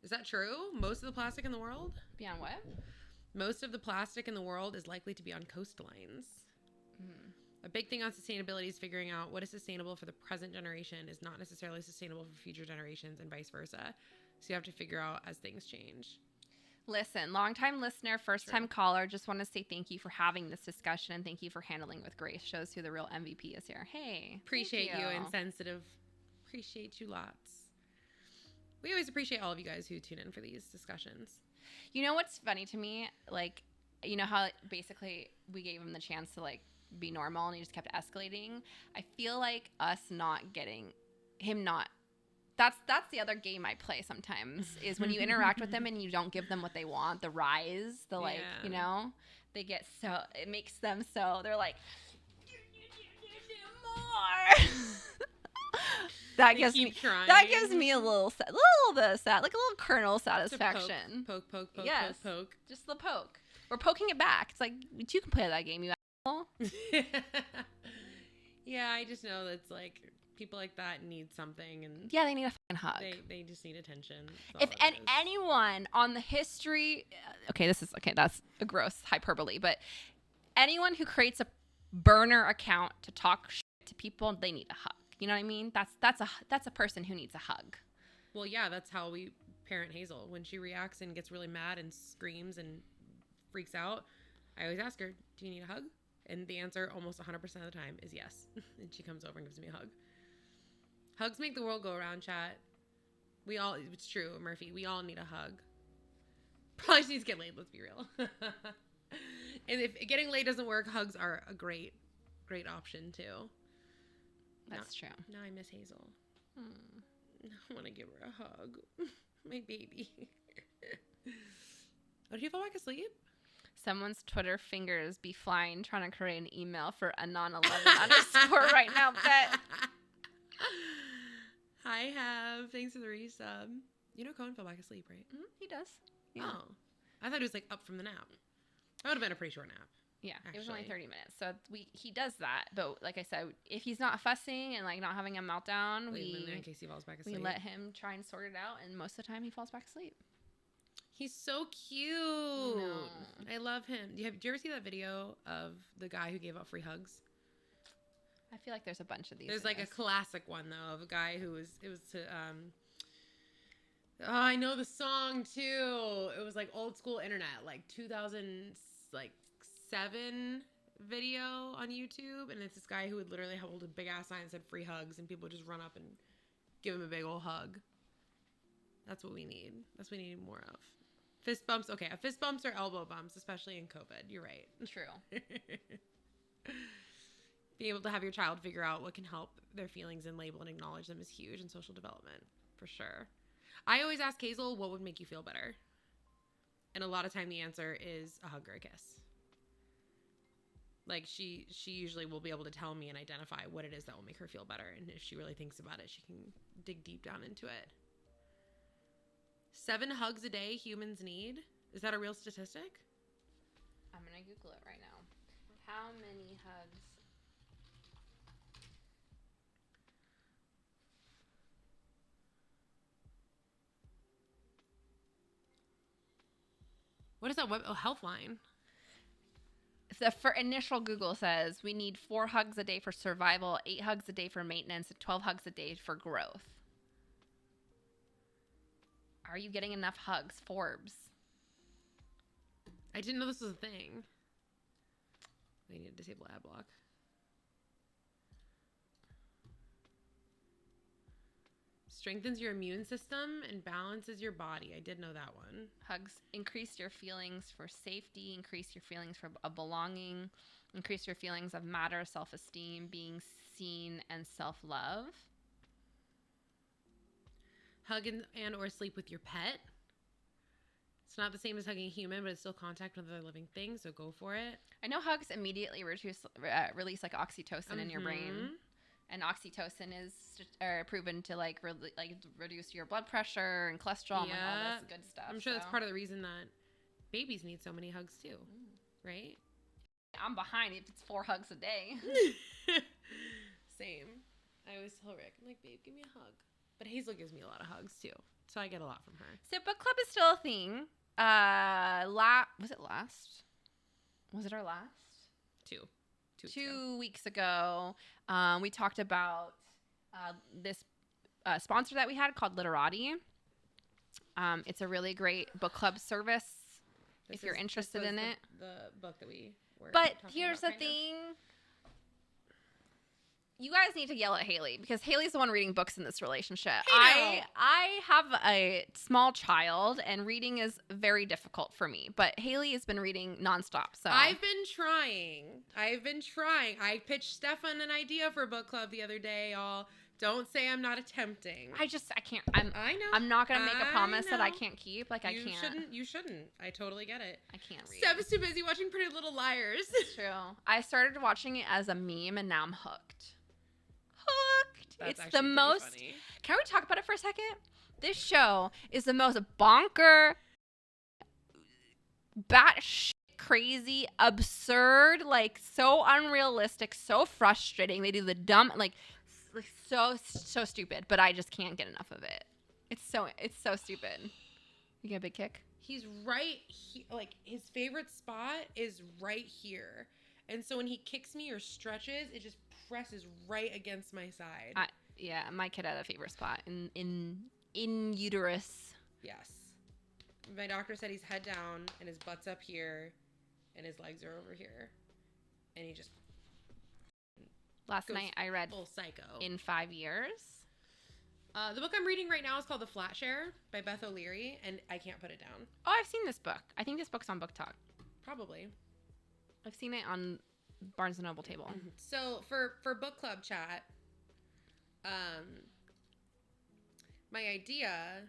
Is that true? Most of the plastic in the world? Be on what? Most of the plastic in the world is likely to be on coastlines. A big thing on sustainability is figuring out what is sustainable for the present generation is not necessarily sustainable for future generations, and vice versa. So you have to figure out as things change. Listen, long-time listener, first-time caller, just want to say thank you for having this discussion, and thank you for handling with grace. Shows who the real MVP is here. Hey. Appreciate you, insensitive. Appreciate you lots. We always appreciate all of you guys who tune in for these discussions. You know what's funny to me? Like, you know how basically we gave him the chance to like be normal and he just kept escalating? I feel like us not getting him not. That's the other game I play sometimes is when you interact with them and you don't give them what they want, the rise, the like, you know, they get so, it makes them so, they're like, more. That gives me a little bit of sad, like a little kernel satisfaction. Poke, yes. poke. Just the poke. We're poking it back. It's like, you can play that game, you asshole. Yeah, I just know that's like, people like that need something, and yeah, they need a fucking hug. They just need attention. If anyone on the history, that's a gross hyperbole, but anyone who creates a burner account to talk shit to people, they need a hug. You know what I mean? That's a person who needs a hug. Well, yeah, that's how we parent Hazel. When she reacts and gets really mad and screams and freaks out, I always ask her, "Do you need a hug?" And the answer almost 100% of the time is yes. And she comes over and gives me a hug. Hugs make the world go around, chat. It's true, Murphy. We all need a hug. Probably just needs to get laid, let's be real. And if getting laid doesn't work, hugs are a great option too. That's true. Now I miss Hazel. I want to give her a hug. My baby. Oh, did you fall back asleep? Someone's Twitter fingers be flying trying to create an email for Anon11 _ right now, bet. Hi, Have. Thanks for the resub. You know Cohen fell back asleep, right? He does. Yeah. Oh. I thought he was like up from the nap. That would have been a pretty short nap. Yeah, actually. It was only 30 minutes. So he does that. But like I said, if he's not fussing and like not having a meltdown, in case he falls back asleep. We let him try and sort it out, and most of the time he falls back asleep. He's so cute. I love him. Do you ever see that video of the guy who gave out free hugs? I feel like there's a bunch of these. There's like a classic one though of a guy it was to oh, I know the song too. It was like old school internet, like 2007 video on YouTube, and it's this guy who would literally hold a big ass sign that said free hugs, and people would just run up and give him a big old hug. That's what we need. That's what we need more of. Fist bumps. Okay, fist bumps or elbow bumps, especially in COVID. You're right. True. Being able to have your child figure out what can help their feelings and label and acknowledge them is huge in social development, for sure. I always ask Hazel, what would make you feel better? And a lot of time the answer is a hug or a kiss. Like she usually will be able to tell me and identify what it is that will make her feel better. And if she really thinks about it, she can dig deep down into it. 7 hugs a day humans need. Is that a real statistic? I'm going to Google it right now. How many hugs? What is that? Healthline. The initial Google says we need 4 hugs a day for survival, 8 hugs a day for maintenance, and 12 hugs a day for growth. Are you getting enough hugs, Forbes? I didn't know this was a thing. We need to disable ad block. Strengthens your immune system and balances your body. I did know that one. Hugs increase your feelings for safety, increase your feelings of belonging, increase your feelings of matter, self-esteem, being seen, and self-love. Hug and or sleep with your pet. It's not the same as hugging a human, but it's still contact with other living things, so go for it. I know hugs immediately release like oxytocin in your brain. And oxytocin is proven to reduce your blood pressure and cholesterol and all this good stuff. I'm sure that's part of the reason that babies need so many hugs too, right? I'm behind if it's 4 hugs a day. Same. I always tell Rick, I'm like, babe, give me a hug. But Hazel gives me a lot of hugs too, so I get a lot from her. So book club is still a thing. Was it last? Was it our last? 2 weeks ago, we talked about this sponsor that we had called Literati. It's a really great book club service if you're interested in it. The book that we were But here's the thing. You guys need to yell at Haley because Haley's the one reading books in this relationship. Hey, no. I have a small child and reading is very difficult for me. But Haley has been reading nonstop. So I've been trying. I pitched Stefan an idea for a book club the other day, y'all. Don't say I'm not attempting. I can't. I know. I'm not gonna make a promise that I can't keep. Like, I can't. You shouldn't. I totally get it. I can't read. Steph is too busy watching Pretty Little Liars. It's true. I started watching it as a meme and now I'm hooked. That's It's the most. funny. Can we talk about it for a second? This show is the most bonker, batshit crazy, absurd, like so unrealistic, so frustrating. They do the dumb, like so stupid, but I just can't get enough of it. It's so stupid. You get a big kick? He's right like his favorite spot is right here. And so when he kicks me or stretches, it just presses right against my side. Yeah, my kid had a favorite spot in uterus. Yes. My doctor said he's head down and his butt's up here and his legs are over here. And he just Last night I read full psycho. In 5 years. The book I'm reading right now is called The Flat Share by Beth O'Leary, and I can't put it down. Oh, I've seen this book. I think this book's on Book Talk. Probably. I've seen it on Barnes & Noble table. So for book club chat, my idea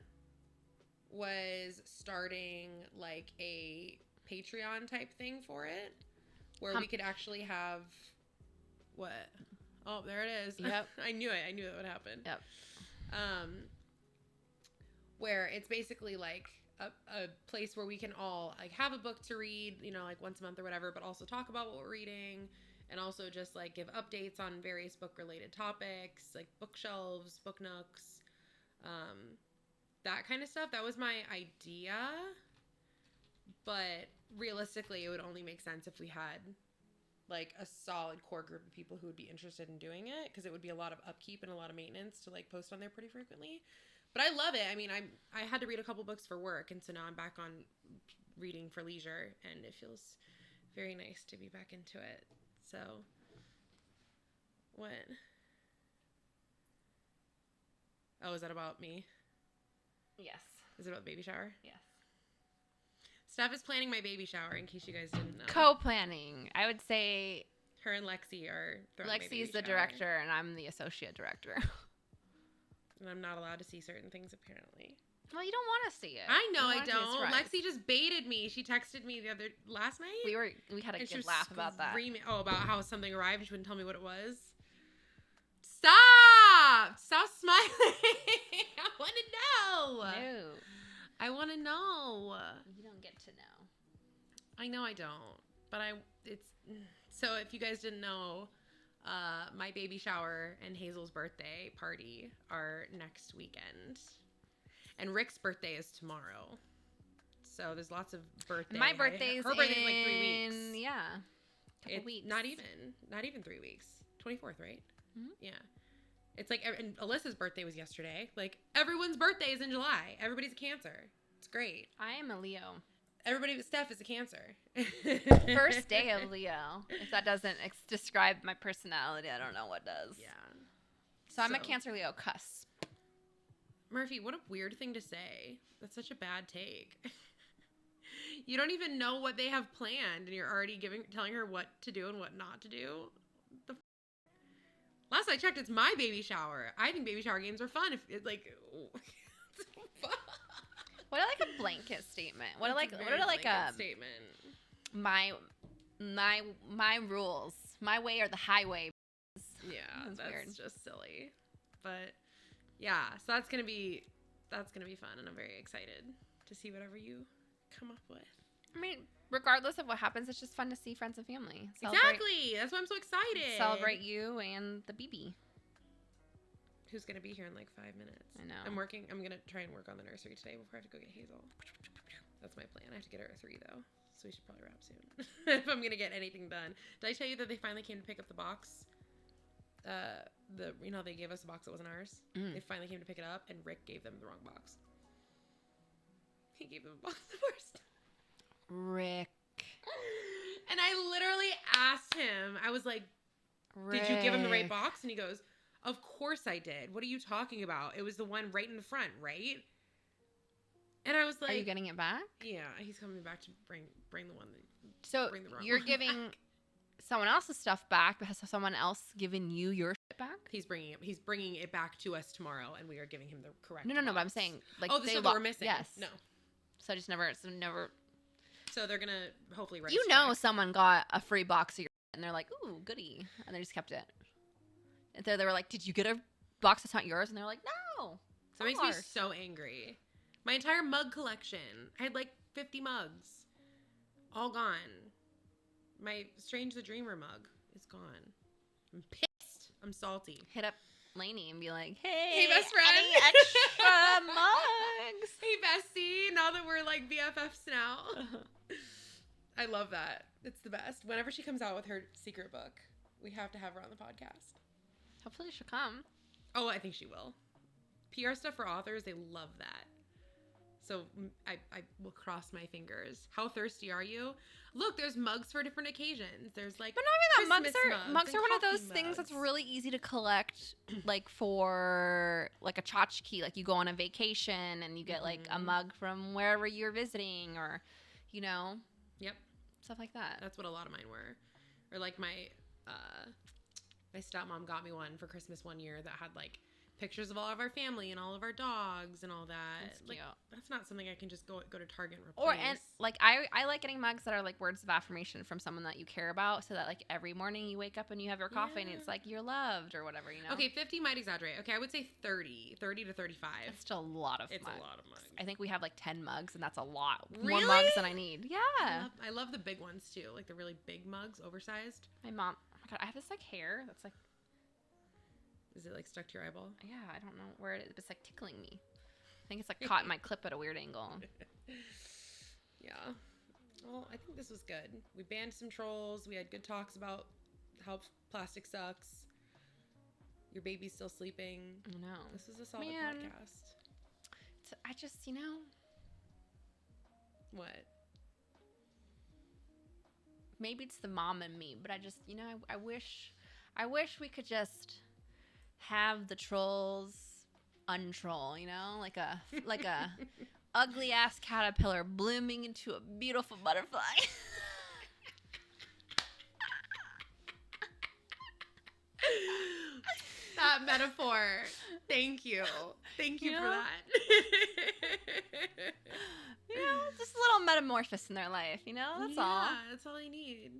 was starting like a Patreon type thing for it, where we could actually have what? Oh, there it is. Yep. I knew it. I knew that would happen. Yep. Where it's basically like a place where we can all like have a book to read, you know, like once a month or whatever, but also talk about what we're reading and also just like give updates on various book related topics, like bookshelves, book nooks, that kind of stuff. That was my idea, but realistically it would only make sense if we had like a solid core group of people who would be interested in doing it, because it would be a lot of upkeep and a lot of maintenance to like post on there pretty frequently. But I love it. I mean, I had to read a couple books for work, and so now I'm back on reading for leisure, and it feels very nice to be back into it. So, what? Oh, is that about me? Yes. Is it about the baby shower? Yes. Steph is planning my baby shower, in case you guys didn't know. Co-planning. I would say her and Lexi are throwing my baby Lexi's the shower. director, and I'm the associate director. And I'm not allowed to see certain things, apparently. Well, you don't want to see it. I know I want to don't. see Lexi just baited me. She texted me last night. We had a good laugh about that. Oh, about how something arrived. She wouldn't tell me what it was. Stop smiling. I want to know. No. I want to know. You don't get to know. I know I don't, but so if you guys didn't know, my baby shower and Hazel's birthday party are next weekend. And Rick's birthday is tomorrow. So there's lots of birthdays. My birthday's her birthday's like 3 weeks. Yeah. Couple weeks. Not even 3 weeks. 24th, right? Mm-hmm. Yeah. It's like, and Alyssa's birthday was yesterday. Like, everyone's birthday is in July. Everybody's a Cancer. It's great. I am a Leo. Everybody but Steph is a Cancer. First day of Leo. If that doesn't describe my personality, I don't know what does. Yeah. So I'm a Cancer Leo cusp. Murphy, what a weird thing to say. That's such a bad take. You don't even know what they have planned, and you're already telling her what to do and what not to do. Last I checked, it's my baby shower. I think baby shower games are fun. If it's like, what a blanket statement. What a statement. My rules, my way or the highway. Yeah, that's weird. Just silly. But yeah, so that's gonna be fun, and I'm very excited to see whatever you come up with. I mean, regardless of what happens, it's just fun to see friends and family. Exactly. That's why I'm so excited. Celebrate you and the BB. Who's gonna be here in like 5 minutes. I know. I'm gonna try and work on the nursery today before I have to go get Hazel. That's my plan. I have to get her at 3 though, so we should probably wrap soon if I'm gonna get anything done. Did I tell you that they finally came to pick up the box? They gave us a box that wasn't ours. They finally came to pick it up, and Rick gave them the wrong box. He gave them a box first. Rick. And I literally asked him. I was like, Did you give him the right box? And he goes, of course I did. What are you talking about? It was the one right in the front, right? And I was like, are you getting it back? Yeah, he's coming back to bring the one that So bring the wrong you're one giving back. someone else's stuff back, but has someone else given you your shit back? He's bringing it back to us tomorrow, and we are giving him the correct No, box. but I'm saying like the stuff that we're missing. Yes. No. So I just never. So they're gonna hopefully write. You know, someone got a free box of your shit and they're like, ooh, goody, and they just kept it. And so they were like, did you get a box that's not yours? And they're like, no. So it makes me so angry. My entire mug collection. I had like 50 mugs. All gone. My Strange the Dreamer mug is gone. I'm pissed. I'm salty. Hit up Lainey and be like, hey, best friend. any extra mugs? Hey, bestie. Now that we're like BFFs now. I love that. It's the best. Whenever she comes out with her secret book, we have to have her on the podcast. Hopefully she'll come. Oh, I think she will. PR stuff for authors, they love that. So I will cross my fingers. How thirsty are you? Look, there's mugs for different occasions. There's like, but not even that. Christmas Mugs are one of those coffee things mugs. that's really easy to collect, like for like a tchotchke. Like you go on a vacation and you get like a mug from wherever you're visiting, or you know, stuff like that. That's what a lot of mine were. Or like my stepmom got me one for Christmas one year that had like pictures of all of our family and all of our dogs and all that. That's like, cute. that's not something I can just go to Target and Or replace. and like I like getting mugs that are like words of affirmation from someone that you care about, so that like every morning you wake up and you have your coffee and it's like you're loved or whatever, you know. Okay, 50 might exaggerate. Okay, I would say 30 to 35. It's still a lot of It's mugs. a lot of mugs. I think we have like 10 mugs, and that's a lot. Really? More mugs than I need. Yeah. I love the big ones too, like the really big mugs, oversized. My mom. Oh my God, I have this like hair that's like. Is it like stuck to your eyeball? Yeah, I don't know where it is, but it's like tickling me. I think it's like caught in my clip at a weird angle. Yeah. Well, I think this was good. We banned some trolls. We had good talks about how plastic sucks. Your baby's still sleeping. I know. This is a solid podcast. I just, you know. What? Maybe it's the mom in me, but I just, you know, I wish we could just have the trolls untroll, you know, like a ugly ass caterpillar blooming into a beautiful butterfly. That metaphor. Thank you for that. You know, just a little metamorphosis in their life, you know? That's all. Yeah, that's all I need.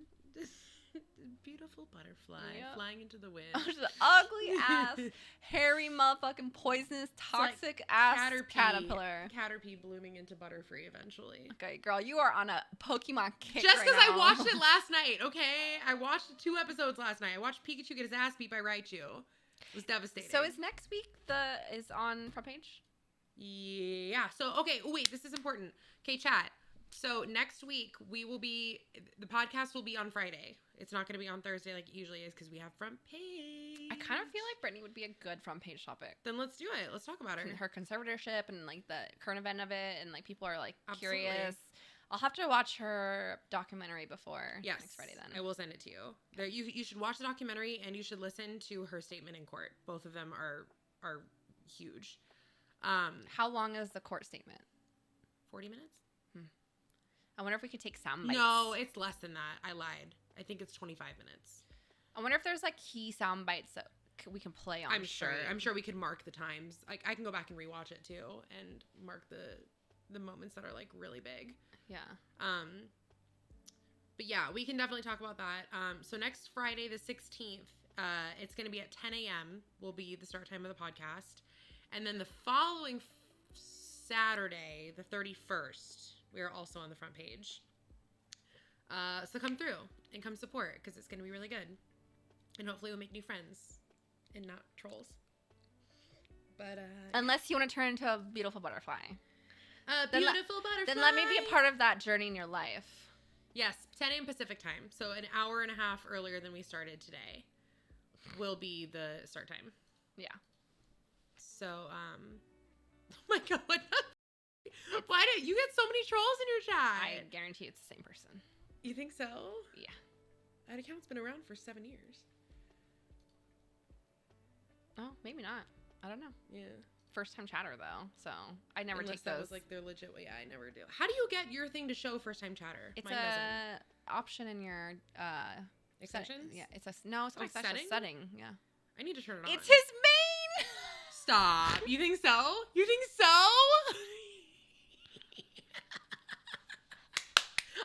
Beautiful butterfly flying into the wind. Just an ugly ass, hairy motherfucking poisonous, toxic ass caterpillar. Caterpie blooming into Butterfree eventually. Okay, girl, you are on a Pokemon kick Just right because now. I watched it last night, okay? I watched 2 episodes last night. I watched Pikachu get his ass beat by Raichu. It was devastating. So is next week is on front page? Yeah. So, okay. Oh, wait, this is important. Okay, chat. So next week the podcast will be on Friday. It's not going to be on Thursday like it usually is because we have front page. I kind of feel like Brittany would be a good front page topic. Then let's do it. Let's talk about her. Her conservatorship and like the current event of it, and like people are like Absolutely. curious. I'll have to watch her documentary before next Friday then. I will send it to you. You should watch the documentary and you should listen to her statement in court. Both of them are huge. How long is the court statement? 40 minutes? I wonder if we could take sound bites. No, it's less than that. I lied. I think it's 25 minutes. I wonder if there's like key sound bites that we can play on. I'm sure we could mark the times. Like I can go back and rewatch it too and mark the moments that are like really big. Yeah. But yeah, we can definitely talk about that. So next Friday, the 16th, it's going to be at 10 a.m. will be the start time of the podcast. And then the following Saturday, the 31st, we are also on the front page. So come through and come support because it's going to be really good. And hopefully we'll make new friends and not trolls. But unless you want to turn into a beautiful butterfly. Beautiful butterfly. Then let me be a part of that journey in your life. Yes, 10 a.m. Pacific time. So an hour and a half earlier than we started today will be the start time. Yeah. So, oh my God, what the why did you get so many trolls in your chat? I guarantee it's the same person. You think so? Yeah. That account's been around for 7 years. Oh, maybe not. I don't know. Yeah. First time chatter though, so I never Unless take that those. was like their legit. Yeah, I never do. How do you get your thing to show first time chatter? It's Mine a doesn't. option in your Extensions. Yeah, it's a no. It's not Like setting. Setting. Yeah. I need to turn it on. It's his main. Stop. You think so? You think so?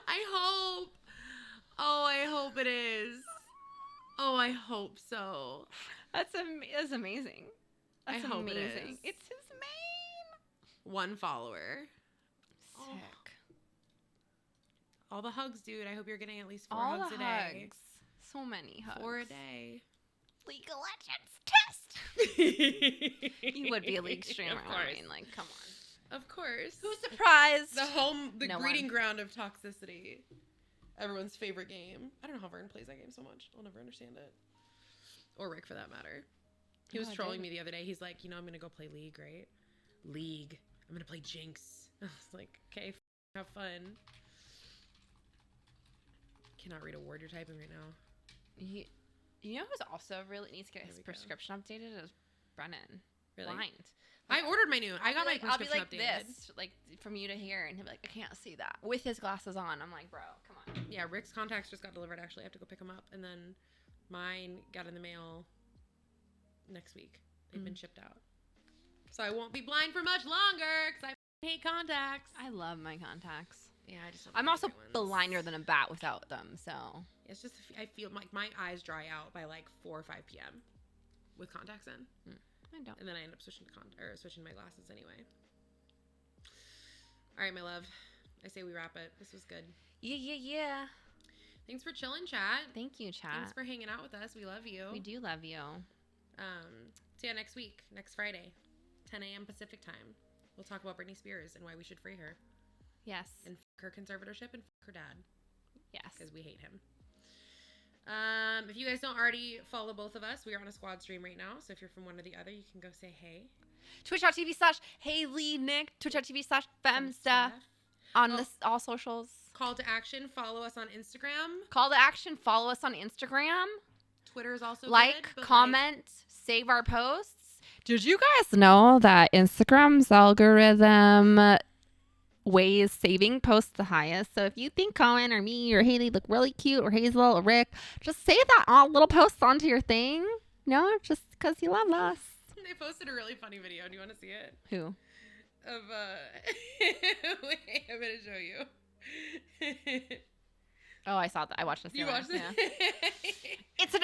I hope. Oh, I hope it is. Oh, I hope so. That's amazing. That's I hope amazing. it is. It's his main. 1 follower. Sick. All the hugs, dude. I hope you're getting at least 4 All hugs the a day. hugs. So many hugs. 4 a day. League of Legends test. You would be a league streamer. Of course. I mean, like, come on. Of course. Who's surprised? The No breeding one. ground of toxicity. Everyone's favorite game. I don't know how Vern plays that game so much. I'll never understand it. Or Rick, for that matter. He was trolling me the other day. He's like, I'm going to go play League, right? League. I'm going to play Jinx. I was like, okay, have fun. Cannot read a word you're typing right now. You know who's also really needs to get his prescription updated is Brennan. Really? Blind. I ordered my new. I got my I'll be prescription like updated. this, like from you to here, and he'll be like, I can't see that with his glasses on. I'm like, bro, come on. Yeah, Rick's contacts just got delivered. Actually, I have to go pick them up, and then mine got in the mail next week. They've been shipped out, so I won't be blind for much longer because I hate contacts. I love my contacts. Yeah, I just. I'm also blinder than a bat without them, so. It's just I feel like my eyes dry out by like 4 or 5 p.m. with contacts in. I don't. And then I end up switching to switching my glasses anyway. All right, my love. I say we wrap it. This was good. Yeah. Thanks for chilling, chat. Thank you, chat. Thanks for hanging out with us. We love you. We do love you. See ya next week, next Friday, 10 a.m. Pacific time. We'll talk about Britney Spears and why we should free her. Yes. And fuck her conservatorship and fuck her dad. Yes. Because we hate him. If you guys don't already follow both of us, we are on a squad stream right now. So if you're from one or the other, you can go say hey. Twitch.tv/HayliNick. Twitch.tv/Femstuff. On all socials. Call to action. Follow us on Instagram. Call to action. Follow us on Instagram. Twitter is also like, good, comment, save our posts. Did you guys know that Instagram's algorithm weighs saving posts the highest? So if you think Colin or me or Haley look really cute, or Hazel or Rick, just save that little post onto your thing. No, just because you love us. They posted a really funny video. Do you want to see it? Who? Of wait, I'm gonna show you. Oh, I saw that. I watched this. You watched it? Yeah. It's a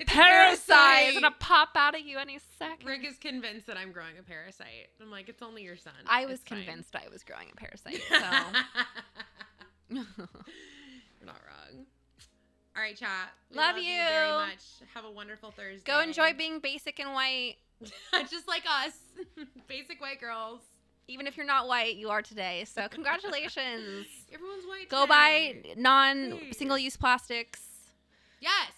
parasite. It's gonna pop out of you any second. Rick is convinced that I'm growing a parasite. I'm like, it's only your son. I was It's fine. convinced I was growing a parasite. So You're not wrong. All right, chat. We Love you you very much. Have a wonderful Thursday. go enjoy being basic and white. Just like us, basic white girls. Even if you're not white, you are today. So congratulations. Everyone's white. Go today. buy non-single-use plastics. Yes.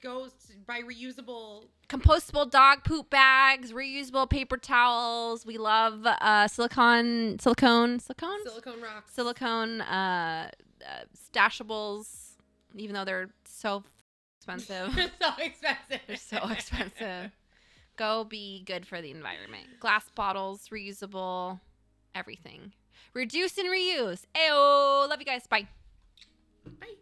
Go buy reusable. Compostable dog poop bags, reusable paper towels. We love silicone Rocks. stashables, even though they're so expensive. They're so expensive. They're so expensive. Go be good for the environment. Glass bottles, reusable, everything. Reduce and reuse. Ayo. Love you guys. Bye. Bye.